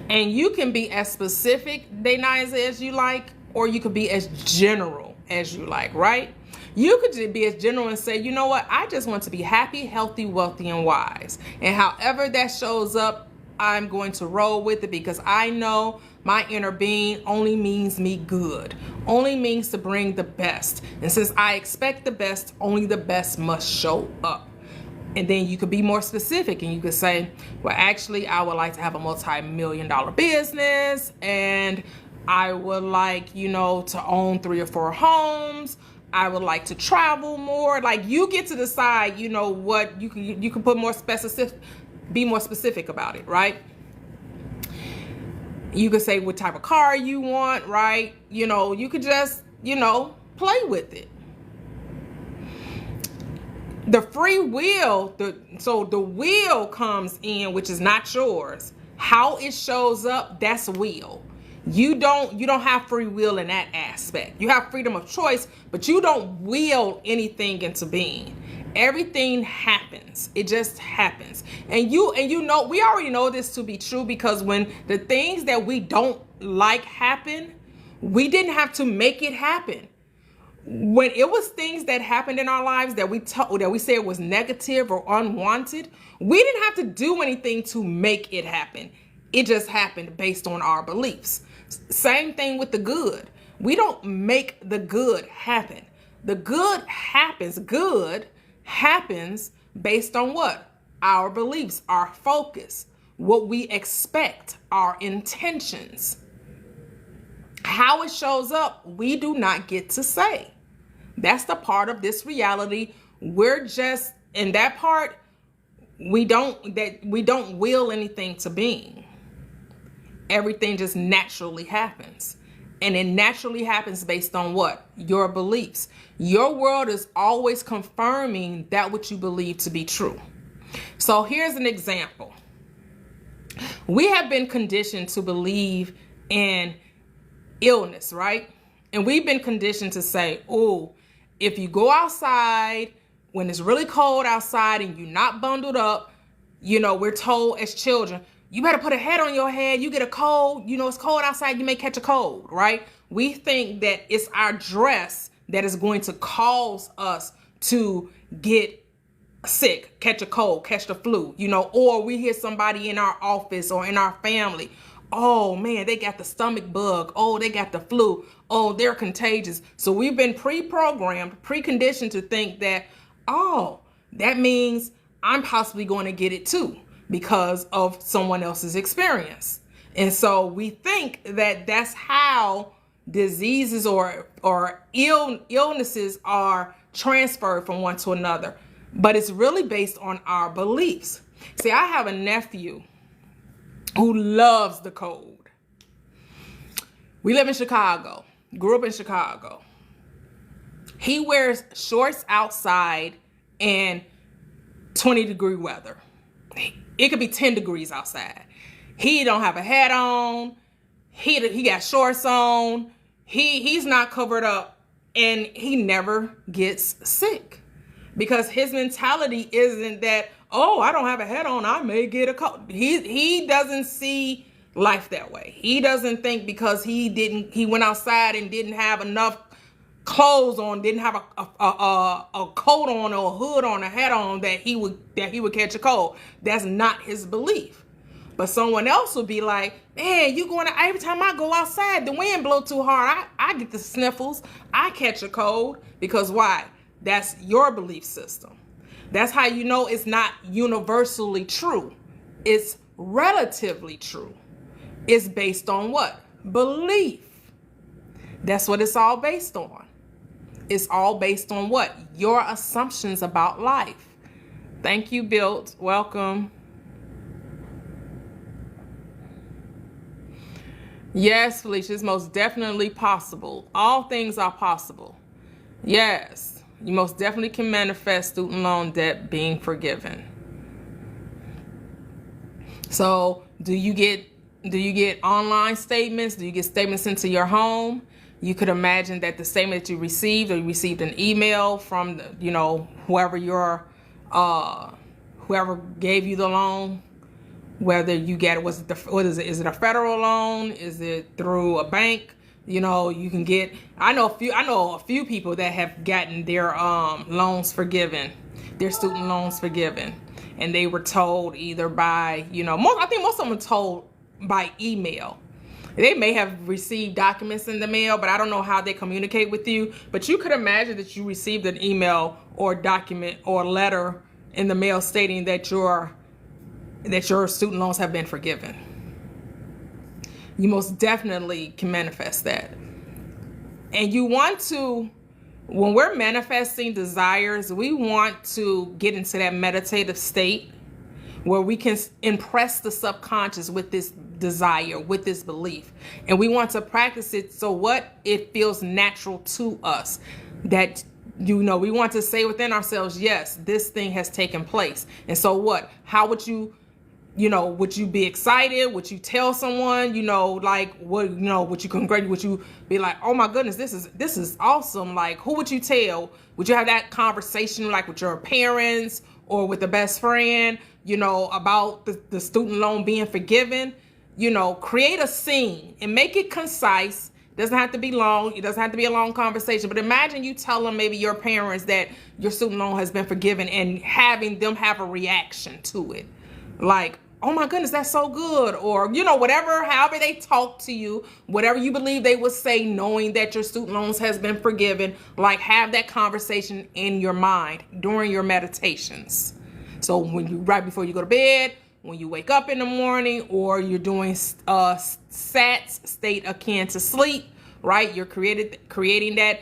And you can be as specific, Deniza, as you like, or you could be as general as you like, right? You could be as general and say, you know what? I just want to be happy, healthy, wealthy, and wise. And however that shows up, I'm going to roll with it because I know my inner being only means me good, only means to bring the best. And since I expect the best, only the best must show up. And then you could be more specific and you could say, well, actually, I would like to have a multi-million-dollar business, and I would like, to own 3 or 4 homes. I would like to travel more. Like, you get to decide, what you can put more specific, be more specific about it, right? You could say what type of car you want, right? You could just, play with it. The free will, the will comes in, which is not yours. How it shows up, that's will. You don't have free will in that aspect. You have freedom of choice, but you don't will anything into being. Everything happens. It just happens. And we already know this to be true because when the things that we don't like happen, we didn't have to make it happen. When it was things that happened in our lives that we said was negative or unwanted, we didn't have to do anything to make it happen. It just happened based on our beliefs. Same thing with the good. We don't make the good happen. The good happens. Good happens based on what? Our beliefs, our focus, what we expect, our intentions. How it shows up, we do not get to say. That's the part of this reality. We're just in that part. We don't will anything to being. Everything just naturally happens. And it naturally happens based on what? Your beliefs. Your world is always confirming that which you believe to be true. So here's an example. We have been conditioned to believe in illness, right? And we've been conditioned to say, oh, if you go outside when it's really cold outside and you're not bundled up, we're told as children, you better put a hat on your head. You get a cold, it's cold outside, you may catch a cold, right? We think that it's our dress that is going to cause us to get sick, catch a cold, catch the flu, or we hear somebody in our office or in our family, oh man, they got the stomach bug. Oh, they got the flu. Oh, they're contagious. So we've been pre-programmed, preconditioned to think that, oh, that means I'm possibly going to get it too because of someone else's experience. And so we think that that's how diseases or illnesses are transferred from one to another. But it's really based on our beliefs. See, I have a nephew who loves the cold. We live in Chicago. Grew up in Chicago. He wears shorts outside in 20-degree weather. It could be 10 degrees outside. He don't have a hat on. He got shorts on. He's not covered up, and he never gets sick because his mentality isn't that, oh, I don't have a hat on, I may get a cold. He doesn't see life that way. He doesn't think because he went outside and didn't have enough clothes on, didn't have a coat on or a hood on, a hat on, that he would catch a cold. That's not his belief. But someone else would be like, man, every time I go outside, the wind blow too hard. I get the sniffles. I catch a cold. Because why? That's your belief system. That's how you know it's not universally true. It's relatively true. It's based on what? Belief. That's what it's all based on. It's all based on what? Your assumptions about life. Thank you, Built. Welcome. Yes, Felicia, it's most definitely possible. All things are possible. Yes, you most definitely can manifest student loan debt being forgiven. So, do you get online statements? Do you get statements into your home? You could imagine that the statement that you received, or you received an email from whoever gave you the loan. Whether you get it, is it a federal loan? Is it through a bank? You can get. I know a few people that have gotten their loans forgiven, their student loans forgiven, and they were told either by I think most of them were told by email. They may have received documents in the mail, but I don't know how they communicate with you. But you could imagine that you received an email or document or letter in the mail stating that your student loans have been forgiven. You most definitely can manifest that. And you want to, when we're manifesting desires, we want to get into that meditative state where we can impress the subconscious with this desire, with this belief. And we want to practice it so it feels natural to us. That we want to say within ourselves, yes, this thing has taken place. And so what? How would you would you be excited? Would you tell someone, would you congratulate? Would you be like, oh my goodness, this is awesome? Like, who would you tell? Would you have that conversation like with your parents or with the best friend, about the student loan being forgiven? Create a scene and make it concise. It doesn't have to be long. It doesn't have to be a long conversation. But imagine you telling maybe your parents that your student loan has been forgiven and having them have a reaction to it. Like, oh my goodness, that's so good. Or, however they talk to you, whatever you believe they would say, knowing that your student loans has been forgiven, like have that conversation in your mind during your meditations. So right before you go to bed, when you wake up in the morning, or you're doing SATS, state akin to sleep, right? You're creating that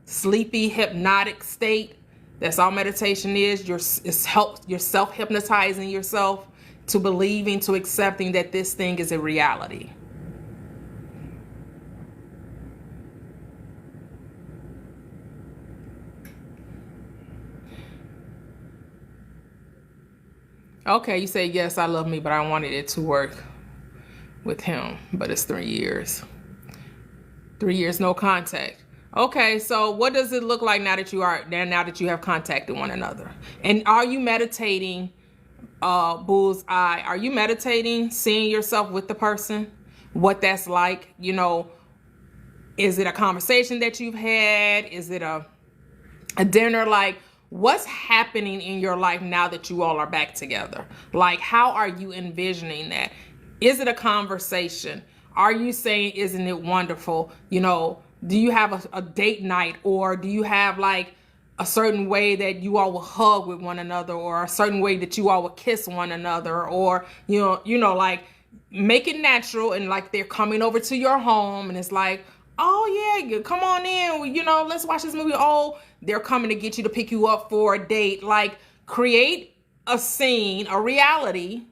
sleepy, hypnotic state. That's all meditation is. You're self-hypnotizing yourself to believing, to accepting that this thing is a reality. Okay, you say, yes, I love me, but I wanted it to work with him. But it's 3 years. 3 years, no contact. Okay, so what does it look like now that you have contacted one another? And are you meditating, bullseye? Are you meditating, seeing yourself with the person? What that's like? Is it a conversation that you've had? Is it a dinner? Like, what's happening in your life now that you all are back together? Like, how are you envisioning that? Is it a conversation? Are you saying, isn't it wonderful? Do you have a date night, or do you have like a certain way that you all will hug with one another, or a certain way that you all will kiss one another, or, like make it natural, and like they're coming over to your home and it's like, oh yeah, come on in, let's watch this movie. Oh, they're coming to get you, to pick you up for a date. Like, create a scene, a reality,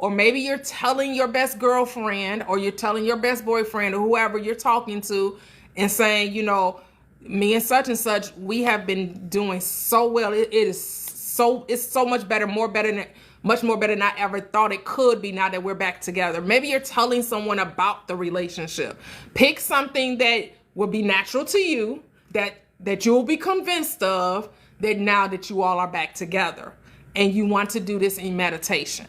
or maybe you're telling your best girlfriend, or you're telling your best boyfriend, or whoever you're talking to, and saying, you know, me and such, we have been doing so well. It's so much better, much more better than I ever thought it could be now that we're back together. Maybe you're telling someone about the relationship. Pick something that will be natural to you, that you'll be convinced of, that now that you all are back together, and you want to do this in meditation.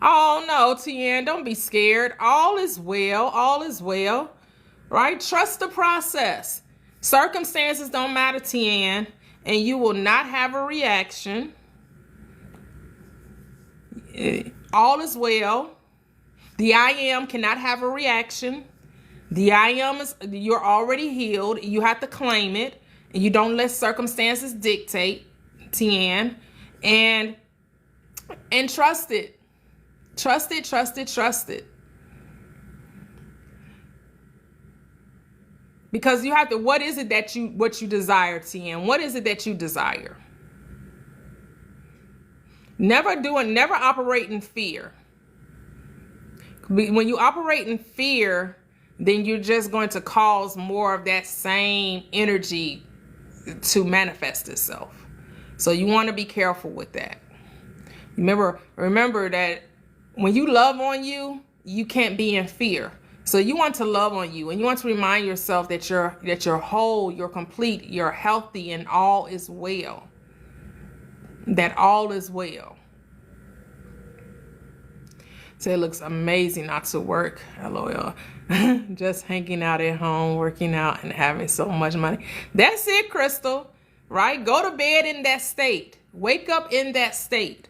Oh no, Tian, don't be scared. All is well. All is well. Right? Trust the process. Circumstances don't matter, Tian, and you will not have a reaction. All is well. The I am cannot have a reaction. The I am is, you're already healed. You have to claim it, and you don't let circumstances dictate, Tian, and trust it. Trust it, trust it, trust it. Because you have to, what is it that what you desire, Tian? What is it that you desire? Never operate in fear. When you operate in fear, then you're just going to cause more of that same energy to manifest itself. So you want to be careful with that. Remember that when you love on you, you can't be in fear. So you want to love on you, and you want to remind yourself that you're whole, you're complete, you're healthy, and all is well. That all is well. So it looks amazing not to work, LOL. Just hanging out at home, working out, and having so much money. That's it, Crystal. Right? Go to bed in that state. Wake up in that state.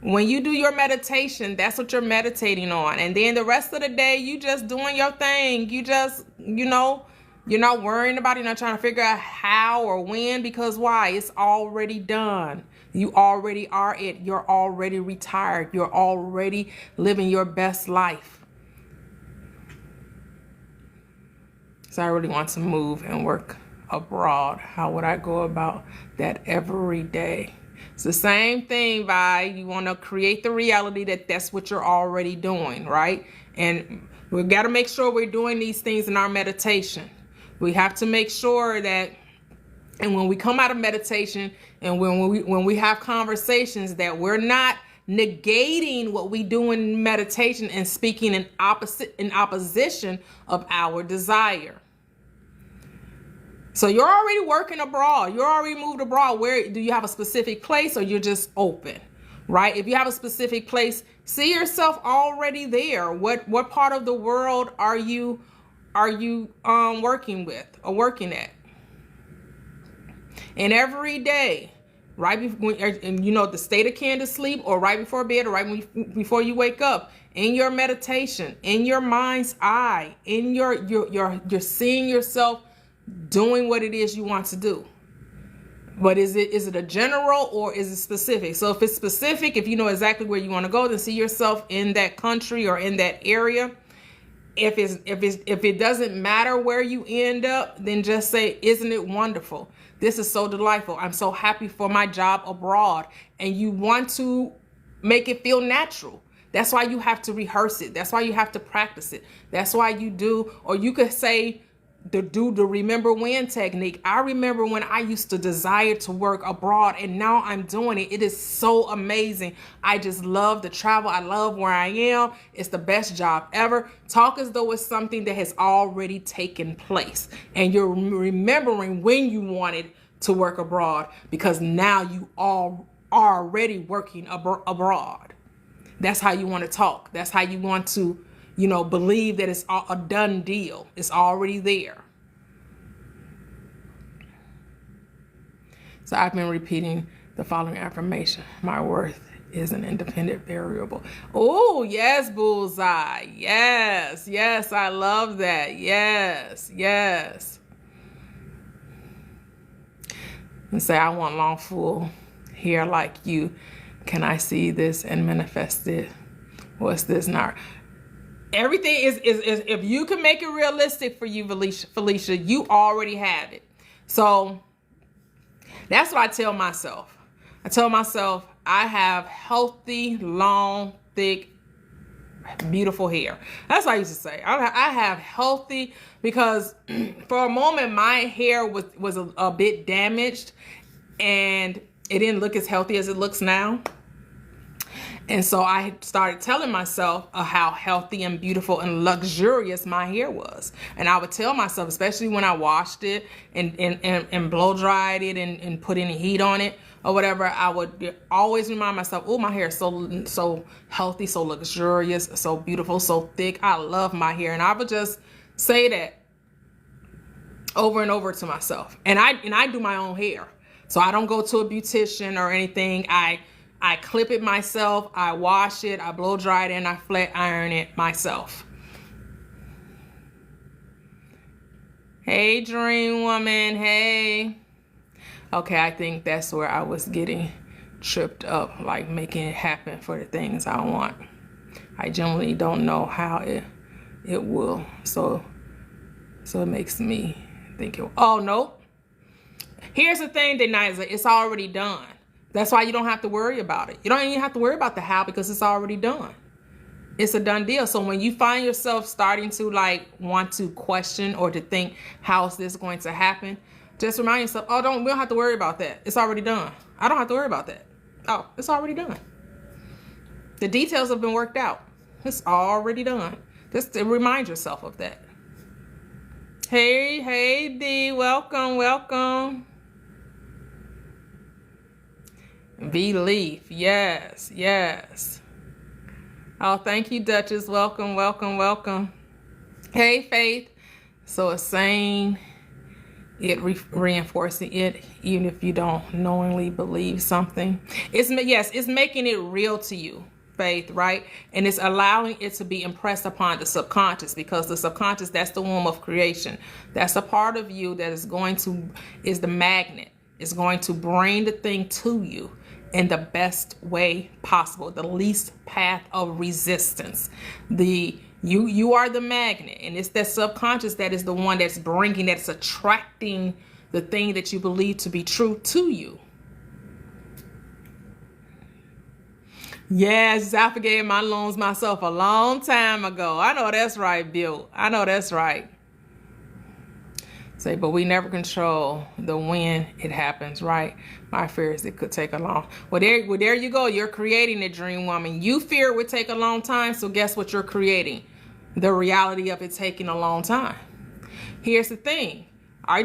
When you do your meditation, that's what you're meditating on. And then the rest of the day, you just doing your thing. You just, you're not worrying about it. You're not trying to figure out how or when, because why? It's already done. You already are it. You're already retired. You're already living your best life. So I really want to move and work abroad. How would I go about that every day? It's the same thing, Vi. You want to create the reality that that's what you're already doing, right? And we've got to make sure we're doing these things in our meditation. We have to make sure that, and when we come out of meditation and when we have conversations, that we're not negating what we do in meditation and speaking in opposition of our desire. So you're already working abroad. You're already moved abroad. Where do you have a specific place, or you're just open, right? If you have a specific place, see yourself already there. What part of the world are you working with or working at? And every day, right before, and the state akin to sleep, or right before bed, or right before you wake up, in your meditation, in your mind's eye, in you're seeing yourself doing what it is you want to do. But is it a general, or is it specific? So if it's specific, if you know exactly where you want to go, then see yourself in that country or in that area. If it doesn't matter where you end up, then just say, isn't it wonderful? This is so delightful. I'm so happy for my job abroad. And you want to make it feel natural. That's why you have to rehearse it. That's why you have to practice it. That's why you do, or you could say, do the remember when technique. I remember when I used to desire to work abroad, and now I'm doing it. It is so amazing. I just love the travel. I love where I am. It's the best job ever. Talk as though it's something that has already taken place, and you're remembering when you wanted to work abroad, because now you are already working abroad. That's how you want to talk. That's how you want to believe that it's a done deal. It's already there. So I've been repeating the following affirmation. My worth is an independent variable. Oh, yes, bullseye. Yes, I love that. Yes. And say, I want long, full hair like you. Can I see this and manifest it? What's this now? Everything is if you can make it realistic for you, Felicia, you already have it. So That's what I tell myself. I tell myself I have healthy, long, thick, beautiful hair. That's what I used to say. I have healthy, because for a moment my hair was a bit damaged and it didn't look as healthy as it looks now. And so I started telling myself how healthy and beautiful and luxurious my hair was. And I would tell myself, especially when I washed it and blow dried it and put any heat on it or whatever, I would always remind myself, oh, my hair is so healthy, so luxurious, so beautiful, so thick. I love my hair. And I would just say that over and over to myself. And I do my own hair. So I don't go to a beautician or anything. I clip it myself, I wash it, I blow dry it, and I flat iron it myself. Hey, Dream Woman, hey. Okay, I think that's where I was getting tripped up, like making it happen for the things I want. I generally don't know how it will. So it makes me think, oh, no. Here's the thing, Deniza, it's already done. That's why you don't have to worry about it. You don't even have to worry about the how, because it's already done. It's a done deal. So when you find yourself starting to like want to question or to think, how is this going to happen? Just remind yourself, we don't have to worry about that. It's already done. I don't have to worry about that. Oh, it's already done. The details have been worked out. It's already done. Just to remind yourself of that. Hey, D, welcome. Belief, yes. Oh, thank you, Duchess. Welcome. Hey, Faith. So it's saying it, reinforcing it, even if you don't knowingly believe something. It's making it real to you, Faith, right? And it's allowing it to be impressed upon the subconscious, because the subconscious, that's the womb of creation. That's a part of you that is the magnet. It's going to bring the thing to you in the best way possible, the least path of resistance. You are the magnet, and it's that subconscious that is the one that's attracting the thing that you believe to be true to you. Yes, I forgave my loans myself a long time ago. I know that's right, Bill. I know that's right. But we never control the when it happens, right? My fear is it could take a long. Well, there you go. You're creating a Dream Woman. You fear it would take a long time, so guess what you're creating? The reality of it taking a long time. Here's the thing. I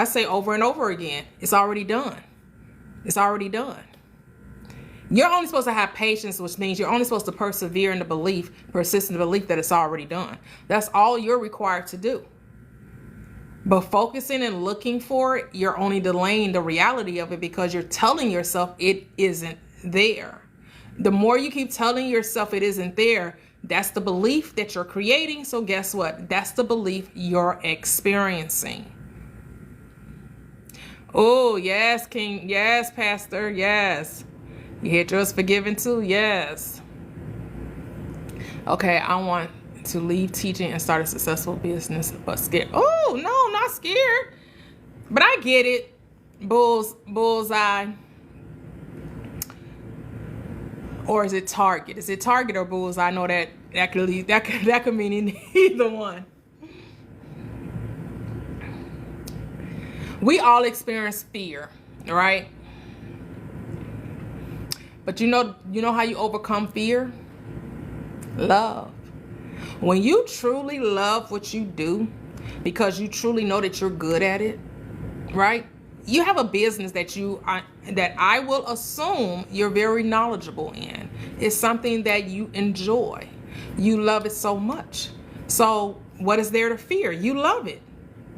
say over and over again, it's already done. It's already done. You're only supposed to have patience, which means you're only supposed to persevere in the belief, persist in the belief that it's already done. That's all you're required to do. But focusing and looking for it, you're only delaying the reality of it, because you're telling yourself it isn't there. The more you keep telling yourself it isn't there, that's the belief that you're creating. So guess what? That's the belief you're experiencing. Oh, yes, King. Yes, Pastor. Yes. You hit yours forgiven too. Yes. Okay, I want to leave teaching and start a successful business, but scared. Oh, no, not scared. But I get it. Bullseye. Or is it target? Is it target or bullseye? I know that could mean either one. We all experience fear, right? But you know how you overcome fear? Love. When you truly love what you do, because you truly know that you're good at it, right? You have a business that I will assume you're very knowledgeable in. It's something that you enjoy. You love it so much. So what is there to fear? You love it.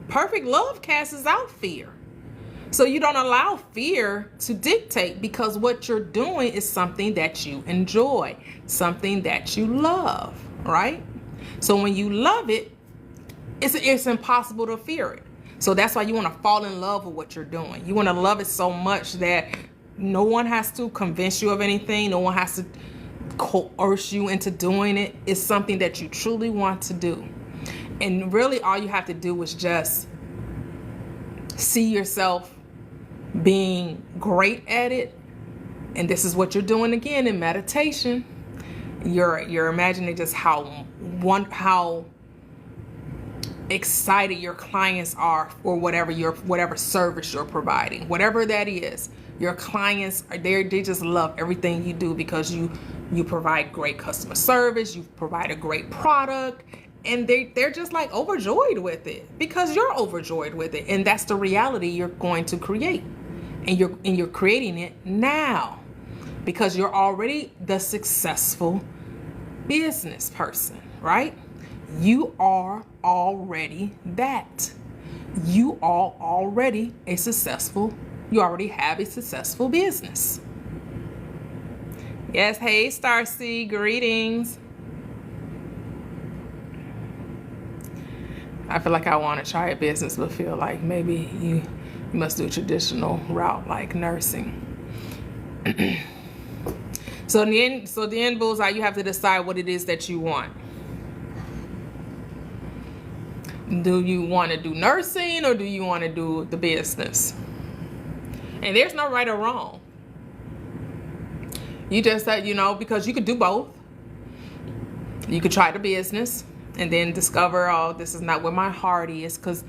Perfect love casts out fear. So you don't allow fear to dictate, because what you're doing is something that you enjoy, something that you love, right? So when you love it, it's impossible to fear it. So that's why you want to fall in love with what you're doing. You want to love it so much that no one has to convince you of anything. No one has to coerce you into doing it. It's something that you truly want to do. And really all you have to do is just see yourself being great at it. And this is what you're doing again in meditation. You're imagining just how excited your clients are for whatever service you're providing, whatever that is. Your clients are there, they just love everything you do because you provide great customer service, you provide a great product, and they're just like overjoyed with it because you're overjoyed with it. And that's the reality you're going to create. And you're creating it now because you're already the successful business person, right? You are already that. You are already you already have a successful business. Yes, hey Starcy, greetings. I feel like I want to try a business, but feel like maybe you must do a traditional route like nursing. So the end bullseye, you have to decide what it is that you want. Do you want to do nursing or do you want to do the business? And there's no right or wrong. You just said, because you could do both. You could try the business and then discover, oh, this is not where my heart is. Because,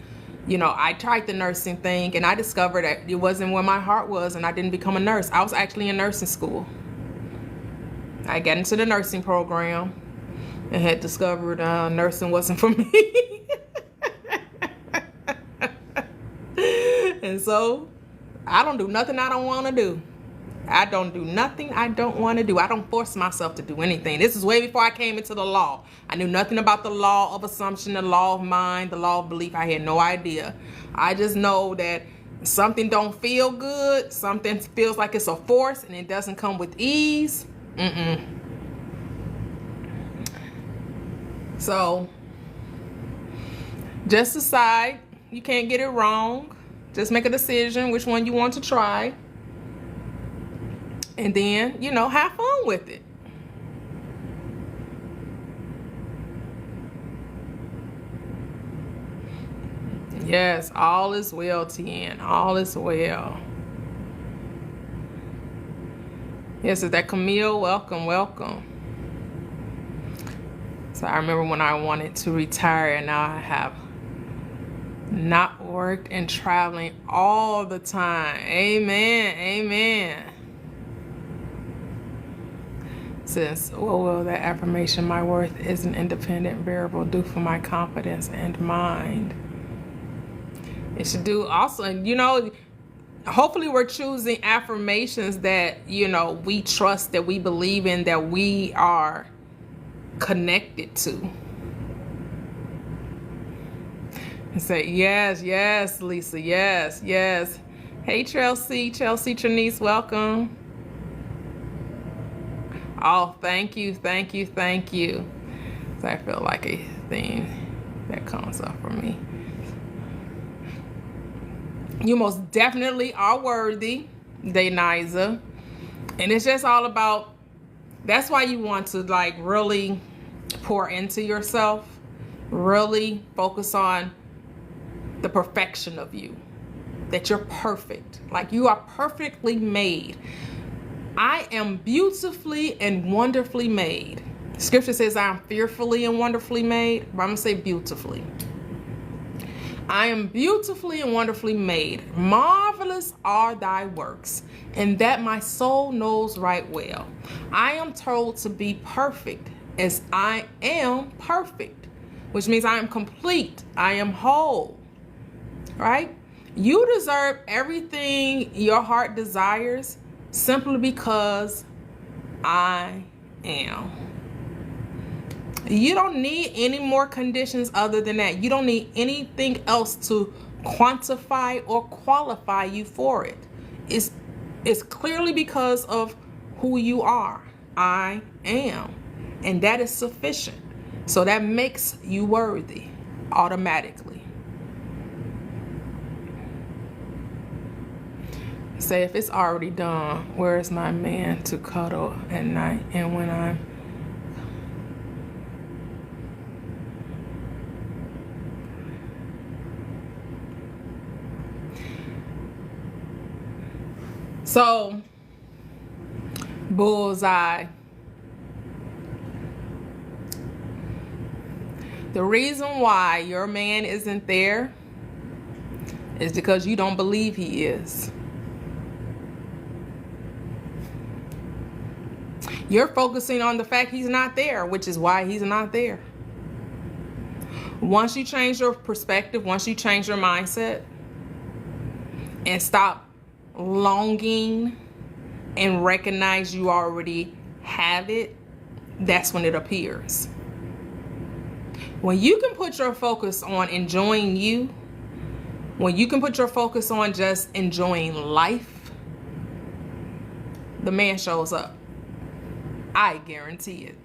I tried the nursing thing and I discovered that it wasn't where my heart was, and I didn't become a nurse. I was actually in nursing school. I got into the nursing program and had discovered nursing wasn't for me. And so I don't do nothing I don't want to do. I don't do nothing I don't want to do. I don't force myself to do anything. This is way before I came into the law. I knew nothing about the law of assumption, the law of mind, the law of belief. I had no idea. I just know that something don't feel good. Something feels like it's a force and it doesn't come with ease. So just decide. You can't get it wrong. Just make a decision which one you want to try. And then, have fun with it. Yes, all is well, Tien. All is well. Yes, is that Camille? Welcome, welcome. So I remember when I wanted to retire, and now I have not worked and traveling all the time. Amen, amen. Says, what will that affirmation, my worth is an independent variable, do for my confidence and mind? It should do also, and hopefully we're choosing affirmations that, we trust, that we believe in, that we are connected to. And say, yes, Lisa, yes. Hey, Chelsea Trinice, welcome. Oh, thank you. So I feel like a thing that comes up for me. You most definitely are worthy, Deniza. And it's just all about, that's why you want to really pour into yourself, really focus on the perfection of you, that you're perfect. Like you are perfectly made. I am beautifully and wonderfully made. Scripture says I am fearfully and wonderfully made, but I'm going to say beautifully. I am beautifully and wonderfully made. Marvelous are thy works, and that my soul knows right well. I am told to be perfect as I am perfect, which means I am complete. I am whole, right? You deserve everything your heart desires simply because I am. You don't need any more conditions other than that. You don't need anything else to quantify or qualify you for it. It's clearly because of who you are. I am. And that is sufficient. So that makes you worthy automatically. Say, if it's already done, where is my man to cuddle at night? And when I'm So, bullseye. The reason why your man isn't there is because you don't believe he is. You're focusing on the fact he's not there, which is why he's not there. Once you change your perspective, once you change your mindset and stop longing and recognize you already have it, that's when it appears. When you can put your focus on enjoying you, when you can put your focus on just enjoying life, the man shows up. I guarantee it.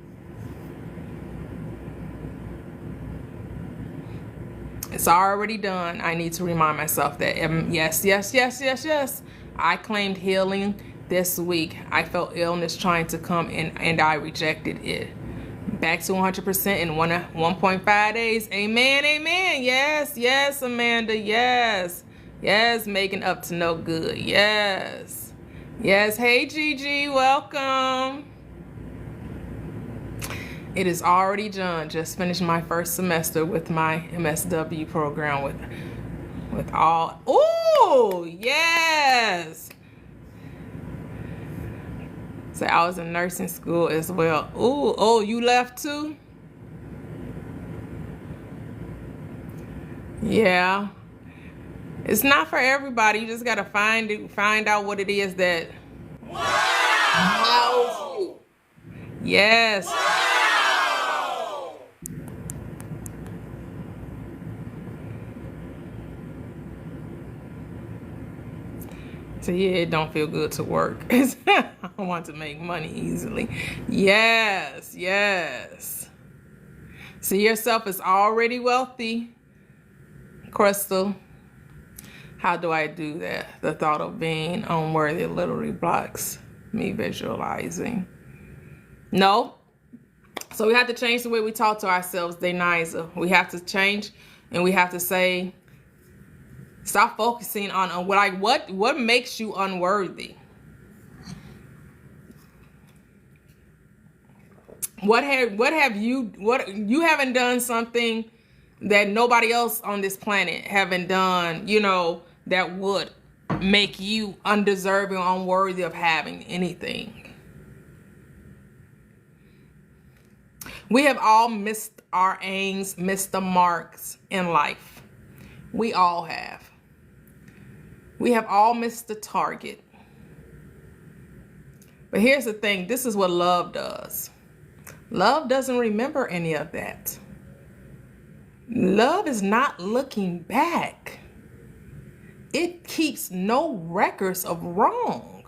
It's already done. I need to remind myself that yes. I claimed healing this week. I felt illness trying to come in and I rejected it. Back to 100% in 1.5 days. Amen. Yes, Amanda. Yes, making up to no good. Yes. Hey, Gigi, welcome. It is already done. Just finished my first semester with my MSW program with all. Ooh, yes. So I was in nursing school as well. Ooh, oh, you left too? Yeah. It's not for everybody. You just gotta find out what it is that allows you. Yes. Wow. So yeah, it don't feel good to work. I want to make money easily. Yes. See yourself as already wealthy. Crystal, how do I do that? The thought of being unworthy literally blocks me visualizing. No. So we have to change the way we talk to ourselves, Deniza. We have to change and we have to say, stop focusing on what makes you unworthy. What you haven't done something that nobody else on this planet haven't done, that would make you undeserving, unworthy of having anything. We have all missed our aims, missed the marks in life. We all have. We have all missed the target. But here's the thing. This is what love does. Love doesn't remember any of that. Love is not looking back. It keeps no records of wrong.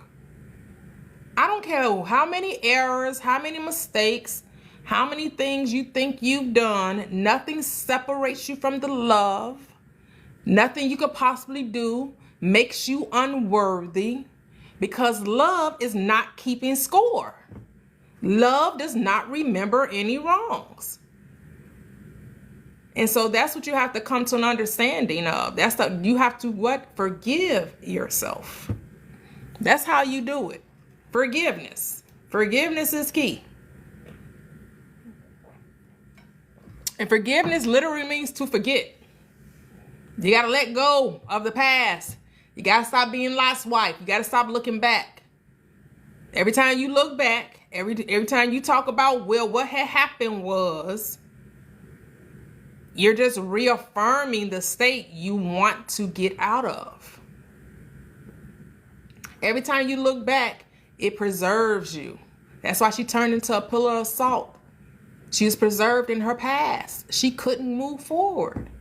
I don't care how many errors, how many mistakes, how many things you think you've done. Nothing separates you from the love. Nothing you could possibly do makes you unworthy, because love is not keeping score. Love does not remember any wrongs. And so that's what you have to come to an understanding of. You have to forgive yourself. That's how you do it. Forgiveness. Forgiveness is key. And forgiveness literally means to forget. You got to let go of the past. You got to stop being Lot's wife. You got to stop looking back. Every time you look back, every time you talk about, what had happened was, you're just reaffirming the state you want to get out of. Every time you look back, it preserves you. That's why she turned into a pillar of salt. She was preserved in her past. She couldn't move forward.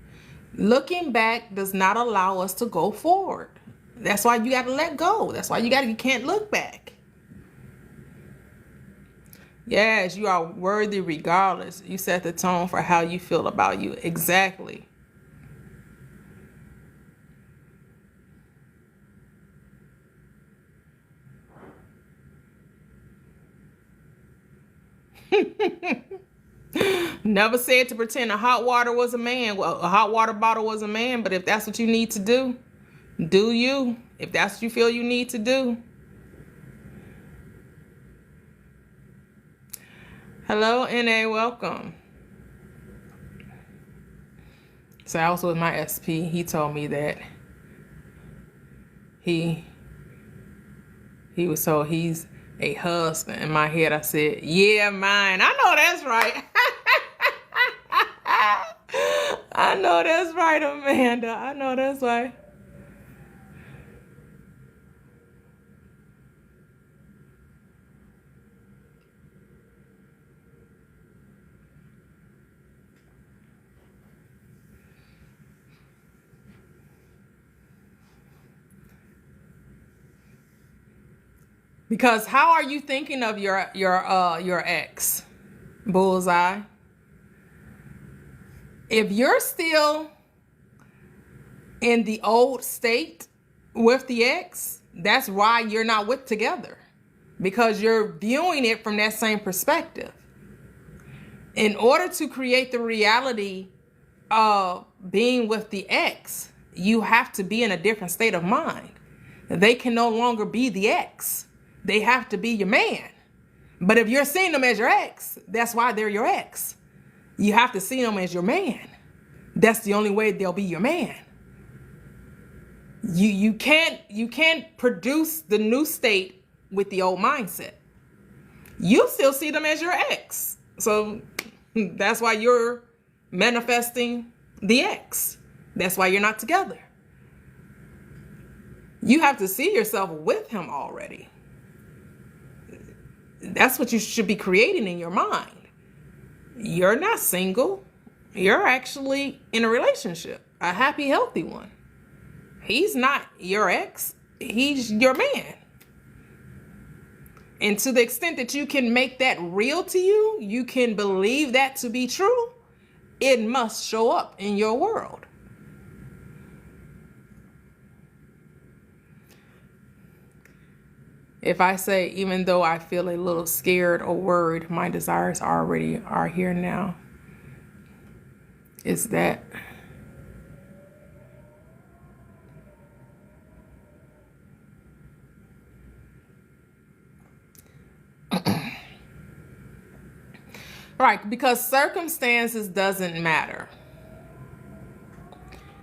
Looking back does not allow us to go forward. That's why you got to let go. That's why you can't look back. Yes, you are worthy regardless. You set the tone for how you feel about you. Exactly. Never said to pretend a hot water was a man. Well, a hot water bottle was a man. But if that's what you need to do, do you. If that's what you feel you need to do, Hello, NA, welcome. So I was with my SP. He told me that he was told he's a husband. In my head, I said, yeah, mine. I know that's right. I know that's right, Amanda. I know that's right. Because how are you thinking of your ex? Bullseye. If you're still in the old state with the ex, that's why you're not with together. Because you're viewing it from that same perspective. In order to create the reality of being with the ex, you have to be in a different state of mind. They can no longer be the ex. They have to be your man. But if you're seeing them as your ex, that's why they're your ex. You have to see them as your man. That's the only way they'll be your man. You can't produce the new state with the old mindset. You still see them as your ex. So that's why you're manifesting the ex. That's why you're not together. You have to see yourself with him already. That's what you should be creating in your mind. You're not single. You're actually in a relationship, a happy, healthy one. He's not your ex. He's your man. And to the extent that you can make that real to you, you can believe that to be true, it must show up in your world. If I say, even though I feel a little scared or worried, my desires already are here now. It's that. Right, because circumstances doesn't matter.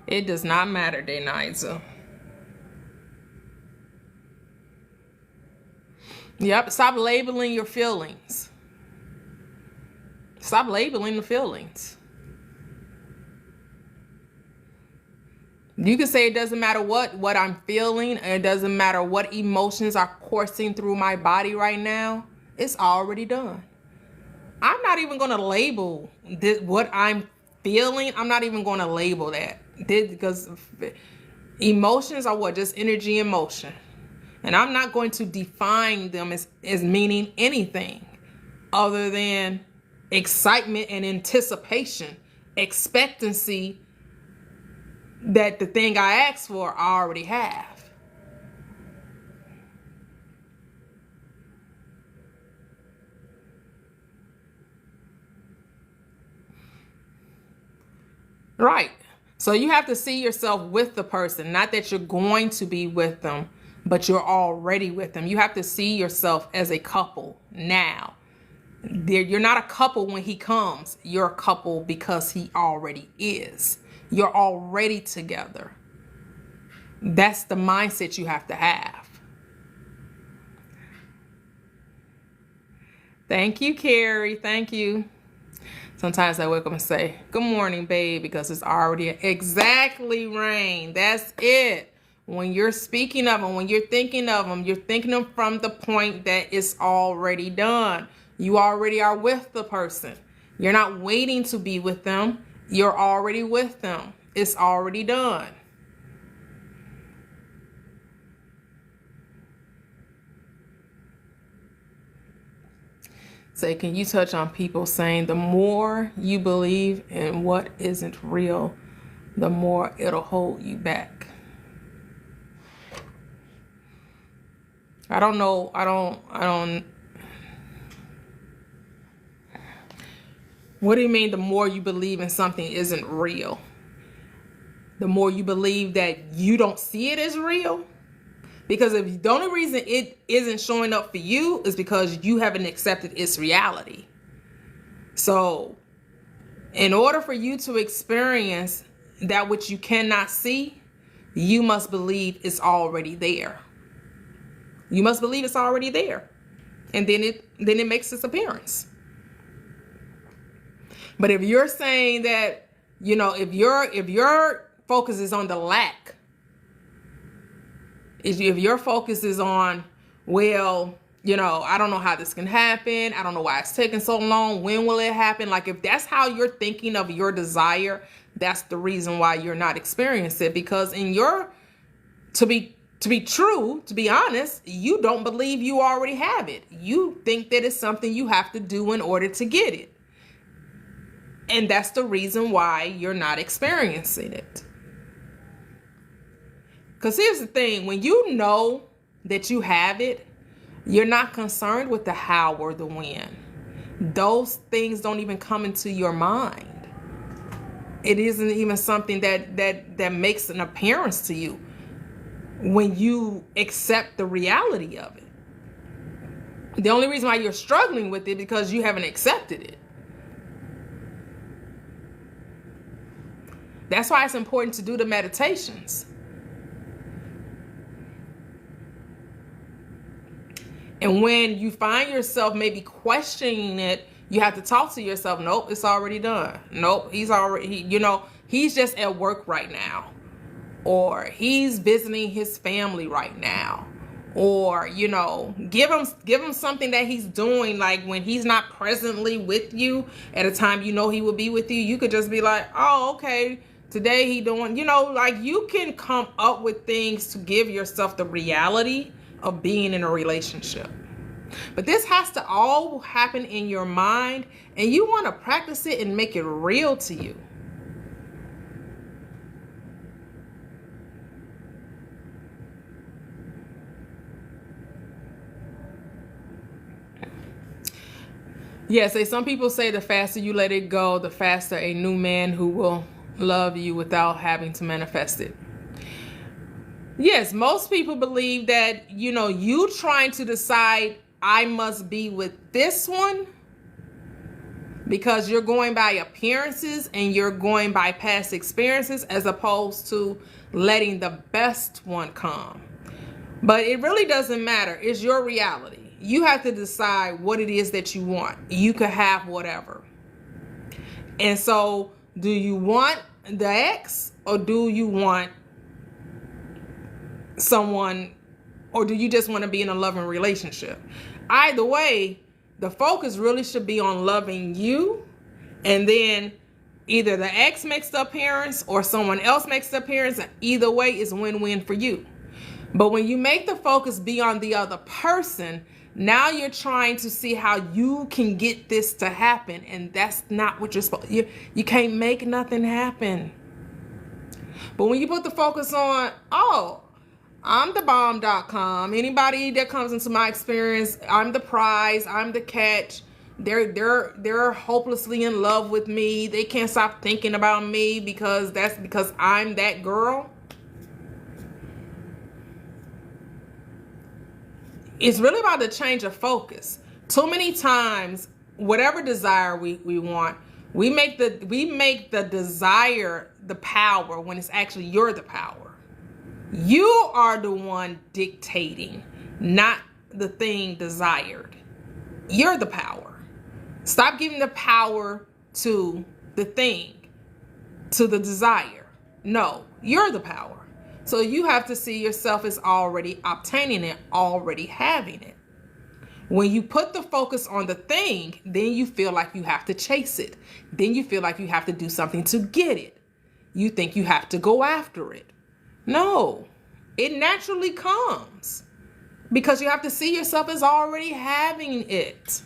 It does not matter, Deniza. Yep, stop labeling your feelings. Stop labeling the feelings. You can say it doesn't matter what I'm feeling, and it doesn't matter what emotions are coursing through my body right now. It's already done. I'm not even going to label this, what I'm feeling. I'm not even going to label that. Because emotions are what? Just energy and motion. And I'm not going to define them as meaning anything other than excitement and anticipation, expectancy that the thing I asked for I already have. Right. So you have to see yourself with the person, not that you're going to be with them, but you're already with them. You have to see yourself as a couple now. You're not a couple when he comes. You're a couple because he already is. You're already together. That's the mindset you have to have. Thank you, Carrie. Thank you. Sometimes I wake up and say, good morning, babe, because it's already exactly rain. That's it. When you're speaking of them, when you're thinking of them, you're thinking them from the point that it's already done. You already are with the person. You're not waiting to be with them. You're already with them. It's already done. Say, can you touch on people saying the more you believe in what isn't real, the more it'll hold you back? I don't know. I don't. What do you mean the more you believe in something isn't real? The more you believe that you don't see it as real? Because if the only reason it isn't showing up for you is because you haven't accepted its reality. So in order for you to experience that which you cannot see, you must believe it's already there. You must believe it's already there. And then it makes its appearance. But if you're saying that, if your focus is on the lack, if your focus is on, well, I don't know how this can happen. I don't know why it's taking so long. When will it happen? Like, if that's how you're thinking of your desire, that's the reason why you're not experiencing it. Because to be honest, you don't believe you already have it. You think that it's something you have to do in order to get it. And that's the reason why you're not experiencing it. Because here's the thing, when you know that you have it, you're not concerned with the how or the when. Those things don't even come into your mind. It isn't even something that makes an appearance to you when you accept the reality of it. The only reason why you're struggling with it because you haven't accepted it. That's why it's important to do the meditations. And when you find yourself maybe questioning it, you have to talk to yourself. Nope, it's already done. Nope, he's just at work right now. Or he's visiting his family right now. Or, give him something that he's doing. Like when he's not presently with you at a time he will be with you, you could just be like, oh, okay, today he doing, like you can come up with things to give yourself the reality of being in a relationship. But this has to all happen in your mind, and you want to practice it and make it real to you. Yes, some people say the faster you let it go, the faster a new man who will love you without having to manifest it. Yes, most people believe that, you trying to decide I must be with this one because you're going by appearances and you're going by past experiences as opposed to letting the best one come. But it really doesn't matter. It's your reality. You have to decide what it is that you want. You could have whatever. And so, do you want the ex or do you want someone, or do you just want to be in a loving relationship? Either way, the focus really should be on loving you, and then either the ex makes the appearance or someone else makes the appearance. Either way is win-win for you. But when you make the focus be on the other person, now you're trying to see how you can get this to happen, and that's not what you're supposed to. You can't make nothing happen. But when you put the focus on, I'm the bomb.com. Anybody that comes into my experience, I'm the prize, I'm the catch. They're hopelessly in love with me. They can't stop thinking about me because I'm that girl. It's really about the change of focus. Too many times, whatever desire we want, we make the desire the power when it's actually you're the power. You are the one dictating, not the thing desired. You're the power. Stop giving the power to the thing, to the desire. No, you're the power. So you have to see yourself as already obtaining it, already having it. When you put the focus on the thing, then you feel like you have to chase it. Then you feel like you have to do something to get it. You think you have to go after it. No, it naturally comes because you have to see yourself as already having it.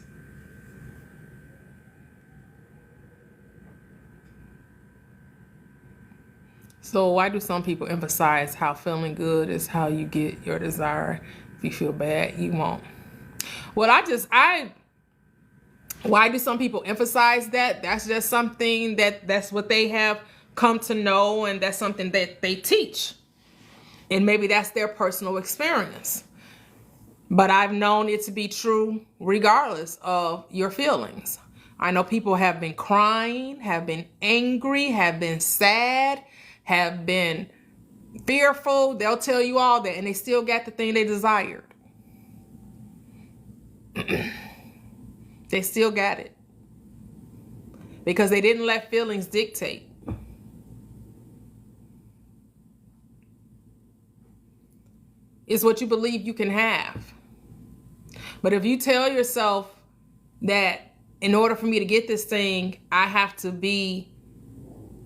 So why do some people emphasize how feeling good is how you get your desire? If you feel bad, you won't. Well, why do some people emphasize that? That's just something that's what they have come to know, and that's something that they teach. And maybe that's their personal experience. But I've known it to be true regardless of your feelings. I know people have been crying, have been angry, have been sad, have been fearful. They'll tell you all that, and they still got the thing they desired. They still got it because they didn't let feelings dictate. It's what you believe you can have. But if you tell yourself that in order for me to get this thing, I have to be,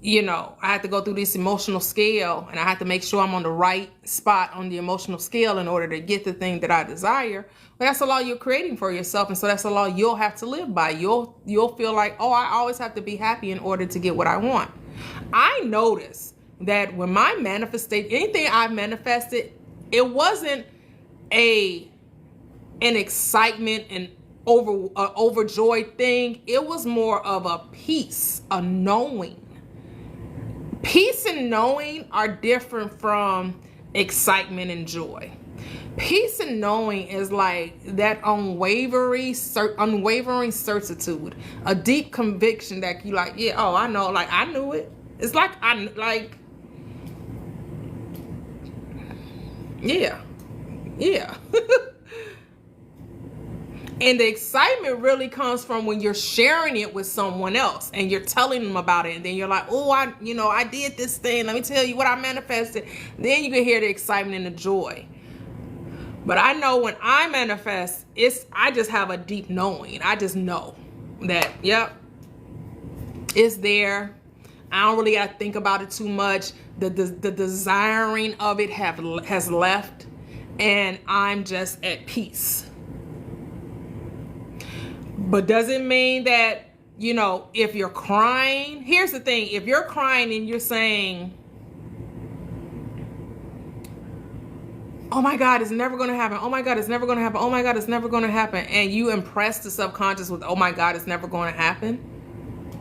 I have to go through this emotional scale, and I have to make sure I'm on the right spot on the emotional scale in order to get the thing that I desire. Well, that's a law you're creating for yourself. And so that's a law you'll have to live by. You'll feel like, oh, I always have to be happy in order to get what I want. I notice that when my anything I've manifested, it wasn't an excitement and overjoyed thing. It was more of a peace, a knowing. Peace and knowing are different from excitement and joy. Peace and knowing is like that unwavering certitude, a deep conviction that you like, yeah, oh, I know, like I knew it. It's like yeah. And the excitement really comes from when you're sharing it with someone else and you're telling them about it. And then you're like, oh, I did this thing. Let me tell you what I manifested. Then you can hear the excitement and the joy. But I know when I manifest, I just have a deep knowing. I just know that, yep, it's there. I don't really got to think about it too much. The desiring of it has left, and I'm just at peace. But does it mean that, if you're crying, here's the thing. If you're crying and you're saying, oh my God, it's never going to happen. Oh my God, it's never going to happen. Oh my God, it's never going to happen. And you impress the subconscious with, oh my God, it's never going to happen.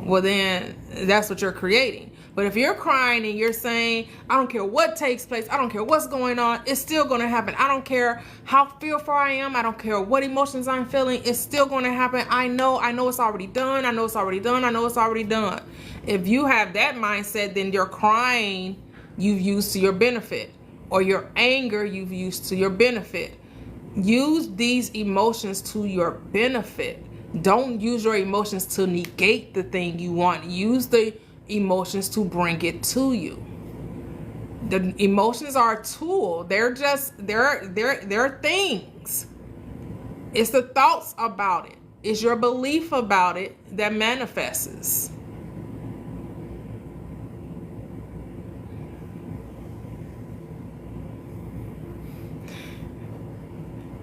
Well, then that's what you're creating. But if you're crying and you're saying, I don't care what takes place, I don't care what's going on, it's still going to happen. I don't care how fearful I am, I don't care what emotions I'm feeling, it's still going to happen. I know it's already done. I know it's already done. I know it's already done. If you have that mindset, then your crying you've used to your benefit, or your anger you've used to your benefit. Use these emotions to your benefit. Don't use your emotions to negate the thing you want. Use the emotions to bring it to you. The emotions are a tool. They're things. It's the thoughts about it. It's your belief about it that manifests.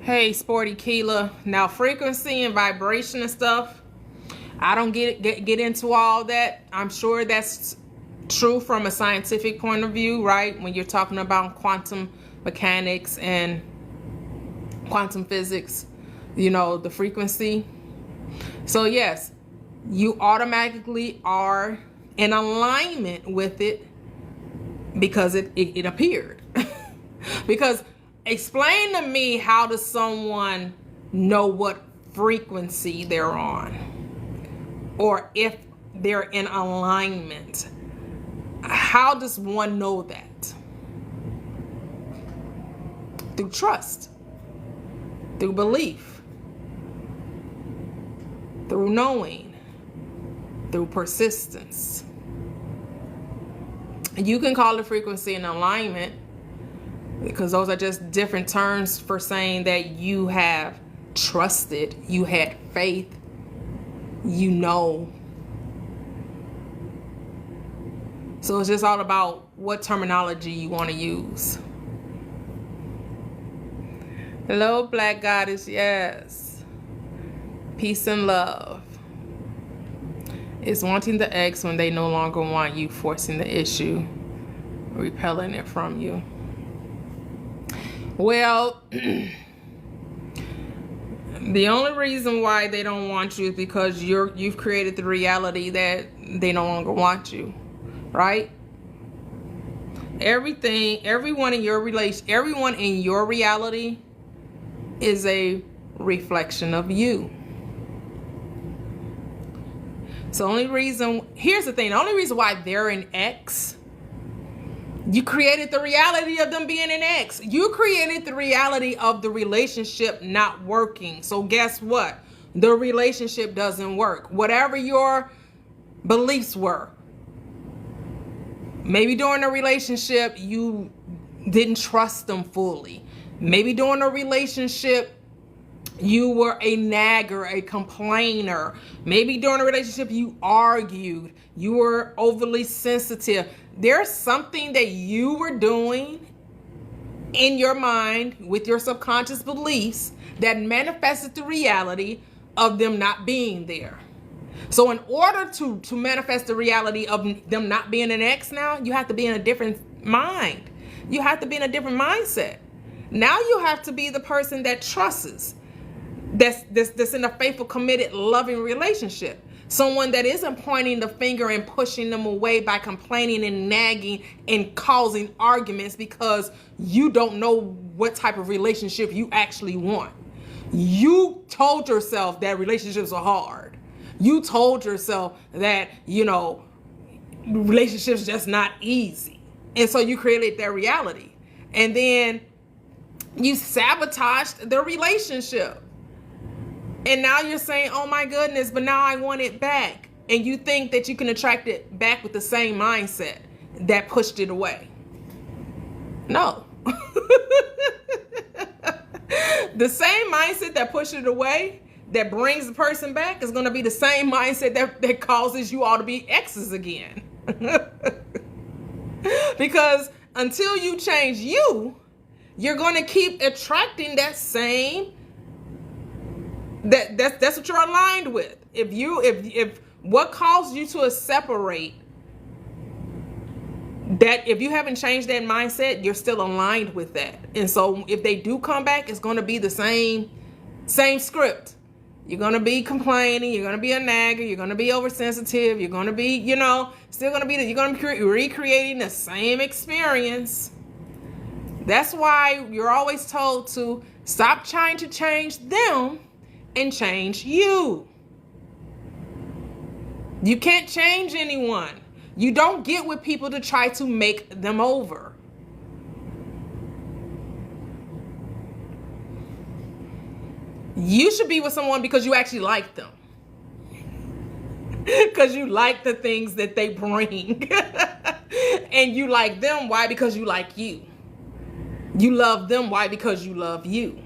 Hey, Sporty Keela. Now, frequency and vibration and stuff, I don't get into all that. I'm sure that's true from a scientific point of view, right? When you're talking about quantum mechanics and quantum physics, the frequency. So yes, you automatically are in alignment with it because it appeared. Because explain to me, how does someone know what frequency they're on? Or if they're in alignment? How does one know that? Through trust, through belief, through knowing, through persistence. You can call it frequency and alignment, because those are just different terms for saying that you have trusted, you had faith, So it's just all about what terminology you want to use. Hello, Black Goddess. Yes. Peace and love. It's wanting the X when they no longer want you, forcing the issue, repelling it from you. Well, the only reason why they don't want you is because you've created the reality that they no longer want you, right? Everyone in your reality is a reflection of you. So here's the thing, the only reason why they're an ex, you created the reality of them being an ex. You created the reality of the relationship not working. So guess what? The relationship doesn't work. Whatever your beliefs were, maybe during the relationship, you didn't trust them fully. Maybe during a relationship, you were a nagger, a complainer. Maybe during a relationship, you argued. You were overly sensitive. There's something that you were doing in your mind with your subconscious beliefs that manifested the reality of them not being there. So in order to manifest the reality of them not being an ex now, you have to be in a different mind. You have to be in a different mindset. Now you have to be the person that trusts, that's in a faithful, committed, loving relationship. Someone that isn't pointing the finger and pushing them away by complaining and nagging and causing arguments because you don't know what type of relationship you actually want. You told yourself that relationships are hard. You told yourself that, relationships just not easy. And so you created that reality. And then you sabotaged the relationship. And now you're saying, oh my goodness, but now I want it back. And you think that you can attract it back with the same mindset that pushed it away. No. The same mindset that pushed it away, that brings the person back, is going to be the same mindset that causes you all to be exes again. Because until you change you're going to keep attracting that same, that's what you're aligned with. If what caused you to separate, that if you haven't changed that mindset, you're still aligned with that. And so if they do come back, it's going to be the same script. You're going to be complaining. You're going to be a nagger. You're going to be oversensitive. You're going to be, still going to be, you're going to be recreating the same experience. That's why you're always told to stop trying to change them and change you. You can't change anyone. You don't get with people to try to make them over. You should be with someone because you actually like them. Because you like the things that they bring. And you like them. Why? Because you like you. You love them. Why? Because you love you.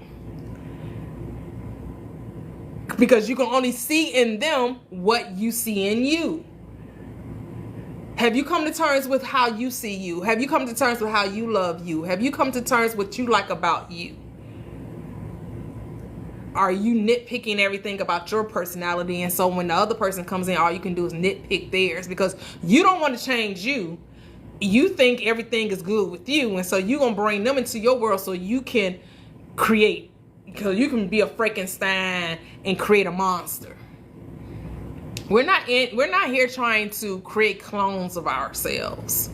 Because you can only see in them what you see in you. Have you come to terms with how you see you? Have you come to terms with how you love you? Have you come to terms with what you like about you? Are you nitpicking everything about your personality? And so when the other person comes in, all you can do is nitpick theirs because you don't want to change you. You think everything is good with you. And so you're going to bring them into your world so you can create, because you can be a Frankenstein and create a monster. We're not here trying to create clones of ourselves.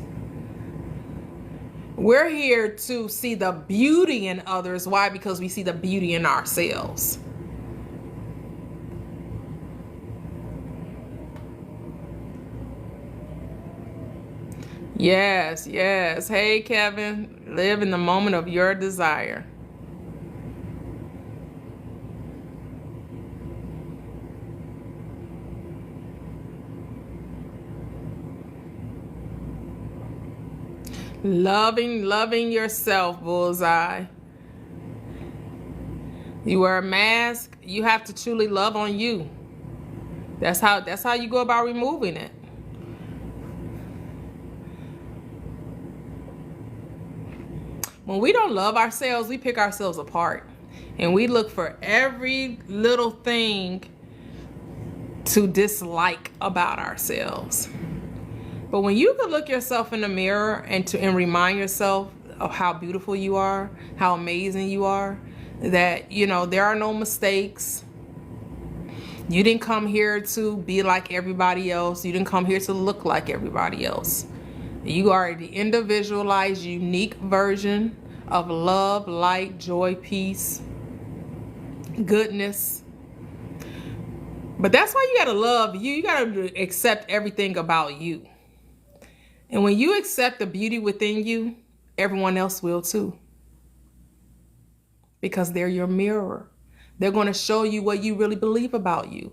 We're here to see the beauty in others. Why? Because we see the beauty in ourselves. Yes, yes. Hey, Kevin, live in the moment of your desire. Loving yourself, Bullseye. You wear a mask, you have to truly love on you. That's how you go about removing it. When we don't love ourselves, we pick ourselves apart. And we look for every little thing to dislike about ourselves. But when you can look yourself in the mirror and remind yourself of how beautiful you are, how amazing you are, that, there are no mistakes. You didn't come here to be like everybody else. You didn't come here to look like everybody else. You are the individualized, unique version of love, light, joy, peace, goodness. But that's why you got to love you. You got to accept everything about you. And when you accept the beauty within you, everyone else will too. Because they're your mirror. They're going to show you what you really believe about you.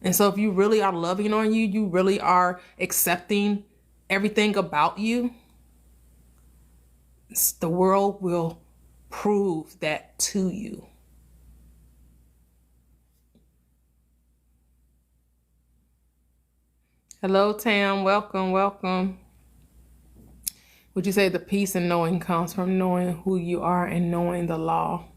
And so if you really are loving on you, you really are accepting everything about you, the world will prove that to you. Hello, Tam. Welcome, welcome. Would you say the peace and knowing comes from knowing who you are and knowing the law?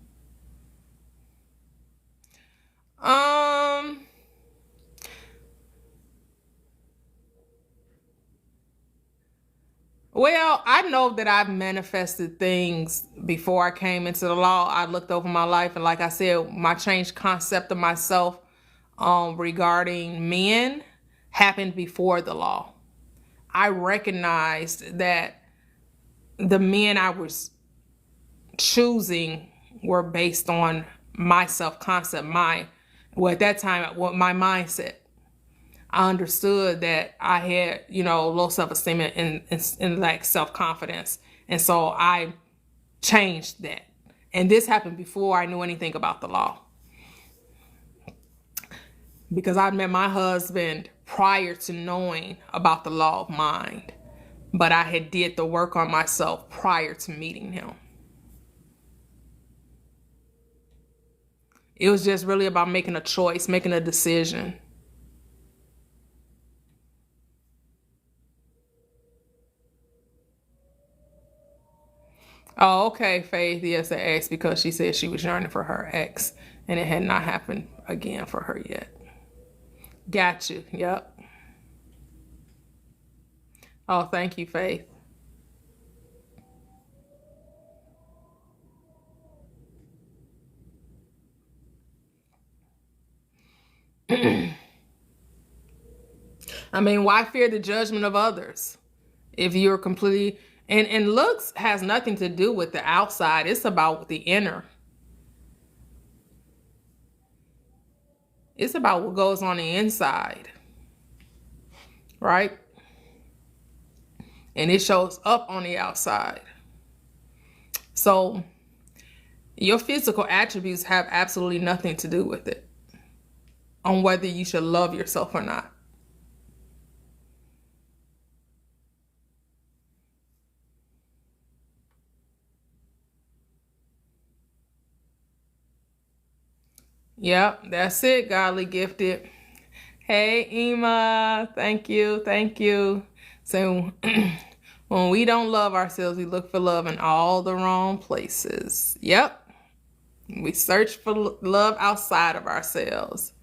Well, I know that I've manifested things before I came into the law. I looked over my life, and like I said, my changed concept of myself regarding men happened before the law. I recognized that the men I was choosing were based on my self-concept, at that time, my mindset. I understood that I had, low self-esteem and lack self-confidence. And so I changed that. And this happened before I knew anything about the law. Because I met my husband prior to knowing about the law of mind. But I had did the work on myself prior to meeting him. It was just really about making a choice, making a decision. Oh, okay, Faith. Yes, I asked because she said she was yearning for her ex and it had not happened again for her yet. Got you. Yep. Oh, thank you, Faith. I mean, why fear the judgment of others if you're completely... And looks has nothing to do with the outside. It's about the inner. It's about what goes on the inside. Right? And it shows up on the outside. So your physical attributes have absolutely nothing to do with it. On whether you should love yourself or not. Yep, that's it, godly gifted. Hey, Ema, thank you, thank you. So when we don't love ourselves, we look for love in all the wrong places. Yep, we search for love outside of ourselves.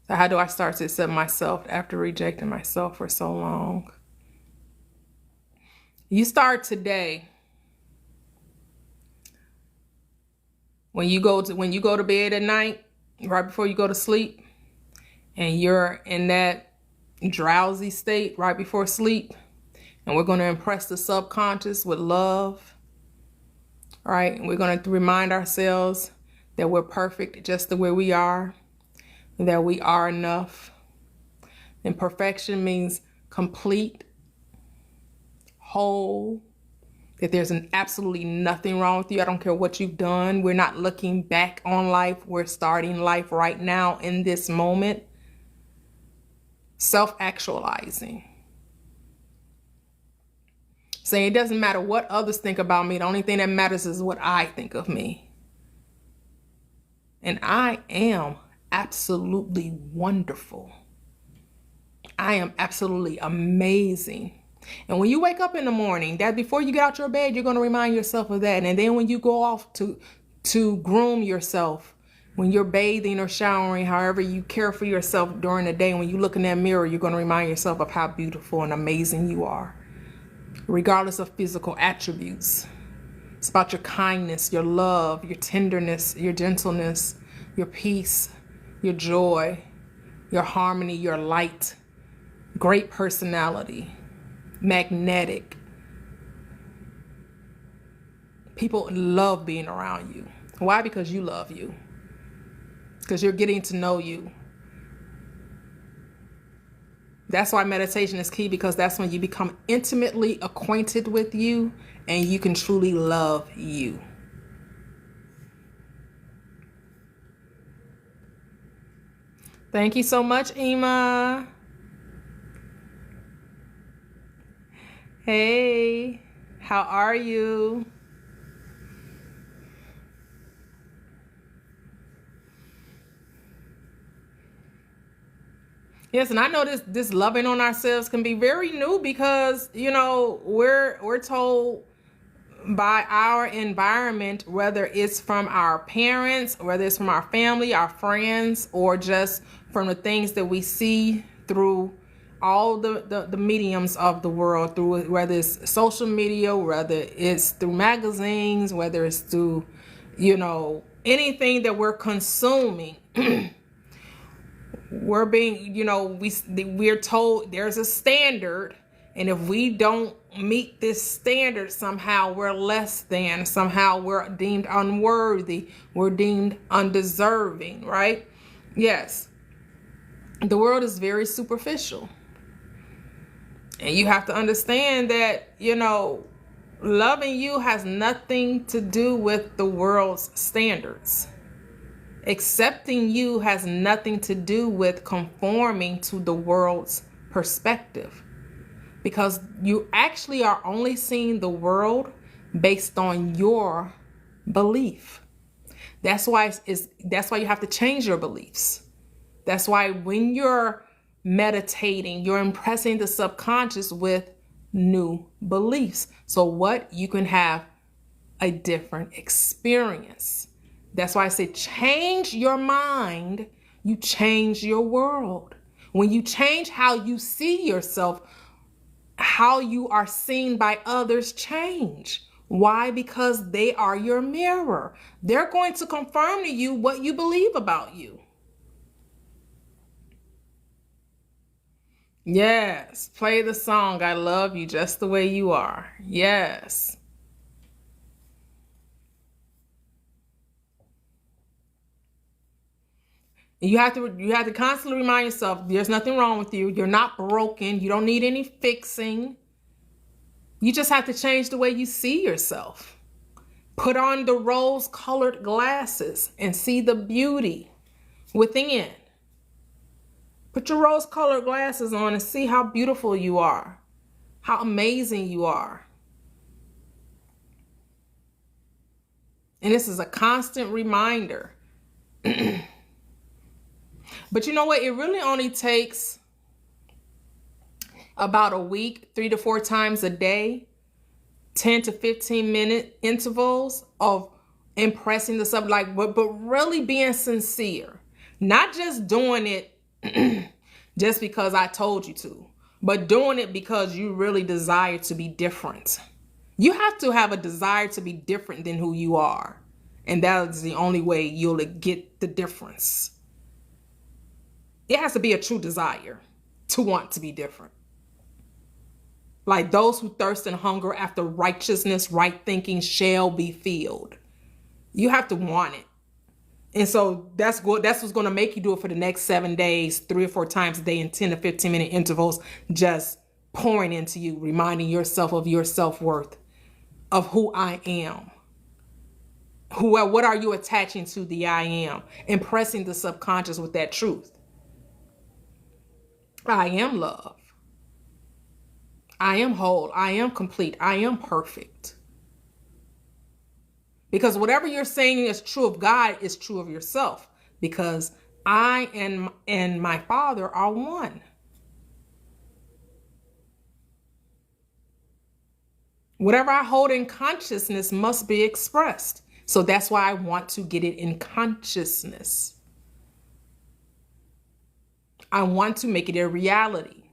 So how do I start to accept myself after rejecting myself for so long? You start today. When you go to bed at night, right before you go to sleep, and you're in that drowsy state right before sleep, and we're going to impress the subconscious with love, right? And we're going to remind ourselves that we're perfect just the way we are, that we are enough. And perfection means complete, whole, that there's absolutely nothing wrong with you. I don't care what you've done. We're not looking back on life. We're starting life right now in this moment. Self-actualizing. Saying it doesn't matter what others think about me. The only thing that matters is what I think of me. And I am absolutely wonderful. I am absolutely amazing. And when you wake up in the morning, that before you get out your bed, you're going to remind yourself of that. And then when you go off to groom yourself, when you're bathing or showering, however you care for yourself during the day, when you look in that mirror, you're going to remind yourself of how beautiful and amazing you are, regardless of physical attributes. It's about your kindness, your love, your tenderness, your gentleness, your peace, your joy, your harmony, your light, great personality. Magnetic. People love being around you. Why? Because you love you. because you're getting to know you. That's why meditation is key, because that's when you become intimately acquainted with you and you can truly love you. Thank you so much, Ema. Hey, how are you? Yes, and I know this loving on ourselves can be very new, because we're told by our environment, whether it's from our parents, whether it's from our family, our friends, or just from the things that we see through all the mediums of the world, through whether it's social media, whether it's through magazines, whether it's through anything that we're consuming. We're being, we're told there's a standard, and if we don't meet this standard, somehow we're less than, somehow we're deemed unworthy, we're deemed undeserving, right? Yes. The world is very superficial. And you have to understand that, loving you has nothing to do with the world's standards. Accepting you has nothing to do with conforming to the world's perspective, because you actually are only seeing the world based on your belief. That's why you have to change your beliefs. That's why when you're meditating, you're impressing the subconscious with new beliefs. So what? You can have a different experience. That's why I say change your mind, you change your world. When you change how you see yourself, how you are seen by others change. Why? Because they are your mirror. They're going to confirm to you what you believe about you. Yes, play the song, I love you just the way you are. Yes. You have to constantly remind yourself there's nothing wrong with you. You're not broken. You don't need any fixing. You just have to change the way you see yourself. Put on the rose-colored glasses and see the beauty within. Put your rose-colored glasses on and see how beautiful you are, how amazing you are. And this is a constant reminder. But you know what? It really only takes about a week, 3 to 4 times a day, 10 to 15 minute intervals of impressing the subject, but really being sincere. Not just doing it just because I told you to, but doing it because you really desire to be different. You have to have a desire to be different than who you are. And that is the only way you'll get the difference. It has to be a true desire to want to be different. Like those who thirst and hunger after righteousness, right thinking shall be filled. You have to want it. And so that's good. That's what's going to make you do it for the next 7 days, 3 or 4 times a day in 10 to 15 minute intervals, just pouring into you, reminding yourself of your self-worth, of who I am. What are you attaching to the I am? Impressing the subconscious with that truth. I am love. I am whole. I am complete. I am perfect. Because whatever you're saying is true of God is true of yourself. Because I and my Father are one. Whatever I hold in consciousness must be expressed. So that's why I want to get it in consciousness. I want to make it a reality.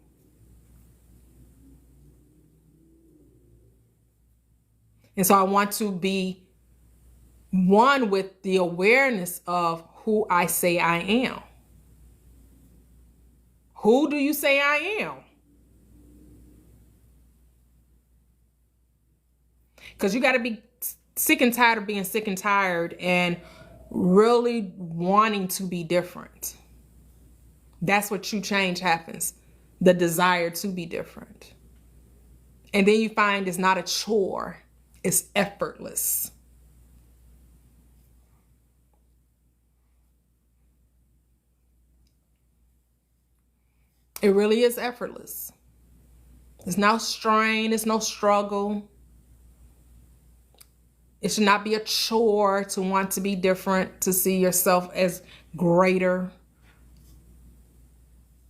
And so I want to be one with the awareness of who I say I am. Who do you say I am? Because you got to be sick and tired of being sick and tired and really wanting to be different. That's what true change happens. The desire to be different. And then you find it's not a chore. It's effortless. It really is effortless. It's no strain. It's no struggle. It should not be a chore to want to be different, to see yourself as greater,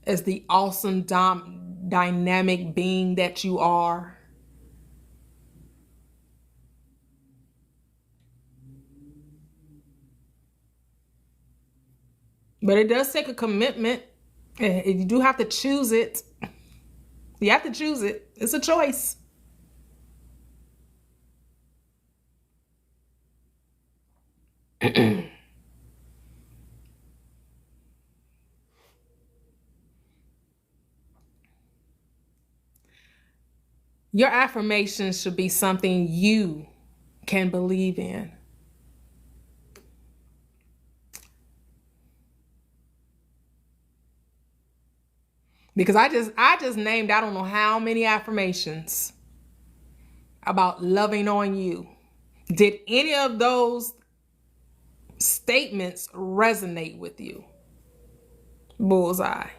as the awesome, dynamic being that you are. But it does take a commitment. You do have to choose it. You have to choose it. It's a choice. Your affirmations should be something you can believe in. Because I just named, I don't know how many affirmations about loving on you. Did any of those statements resonate with you? Bullseye.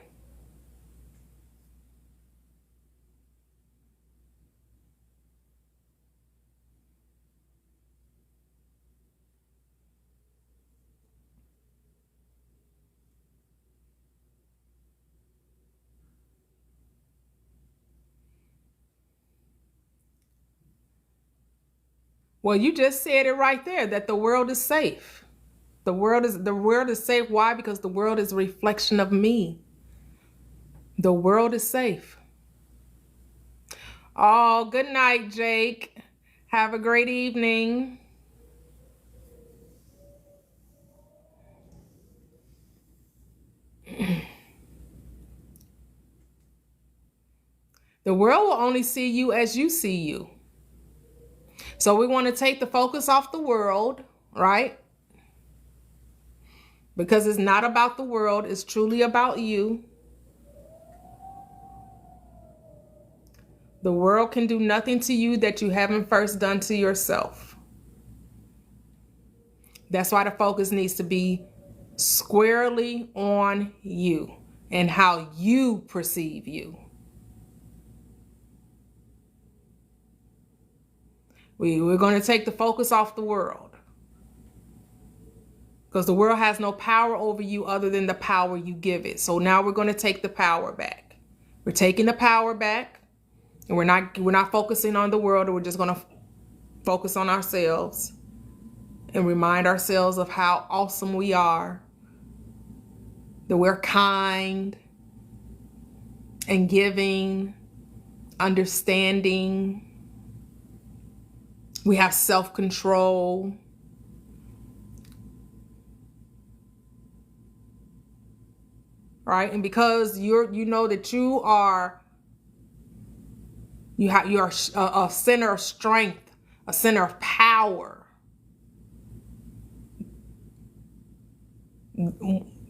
Well, you just said it right there, that the world is safe. The world is safe. Why? Because the world is a reflection of me. The world is safe. Oh, good night, Jake. Have a great evening. The world will only see you as you see you. So we want to take the focus off the world, right? Because it's not about the world. It's truly about you. The world can do nothing to you that you haven't first done to yourself. That's why the focus needs to be squarely on you and how you perceive you. We're going to take the focus off the world. Because the world has no power over you other than the power you give it. So now we're going to take the power back. We're taking the power back. And we're not focusing on the world. We're just going to focus on ourselves. And remind ourselves of how awesome we are. That we're kind. And giving. Understanding. We have self-control. Right? And because you know that you're a center of strength, a center of power.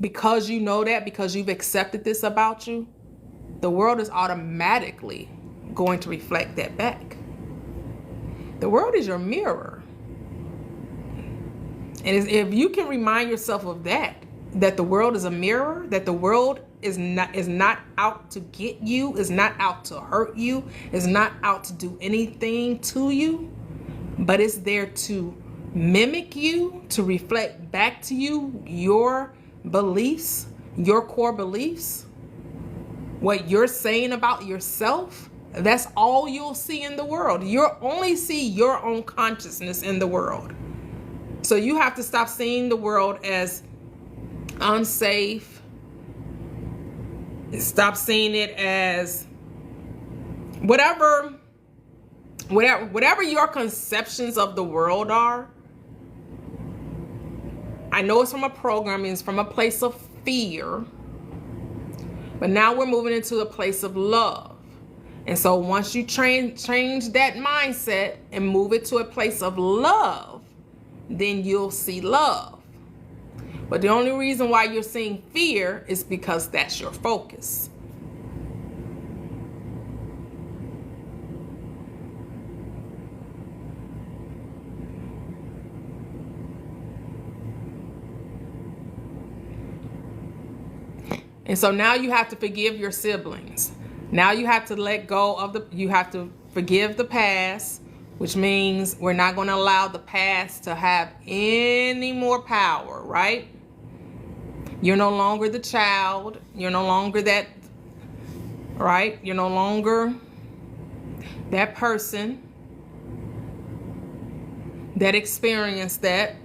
Because you know that, because you've accepted this about you, the world is automatically going to reflect that back. The world is your mirror. And if you can remind yourself of that the world is a mirror, that the world is not out to get you, is not out to hurt you, is not out to do anything to you, but it's there to mimic you, to reflect back to you your beliefs, your core beliefs, what you're saying about yourself. That's all you'll see in the world. You'll only see your own consciousness in the world. So you have to stop seeing the world as unsafe. Stop seeing it as whatever your conceptions of the world are. I know it's from a programming, it's from a place of fear. But now we're moving into a place of love. And so once you change that mindset and move it to a place of love, then you'll see love. But the only reason why you're seeing fear is because that's your focus. And so now you have to forgive your siblings. Now you have to let go of you have to forgive the past, which means we're not going to allow the past to have any more power, right? You're no longer the child. You're no longer that, right? You're no longer that person that experienced that.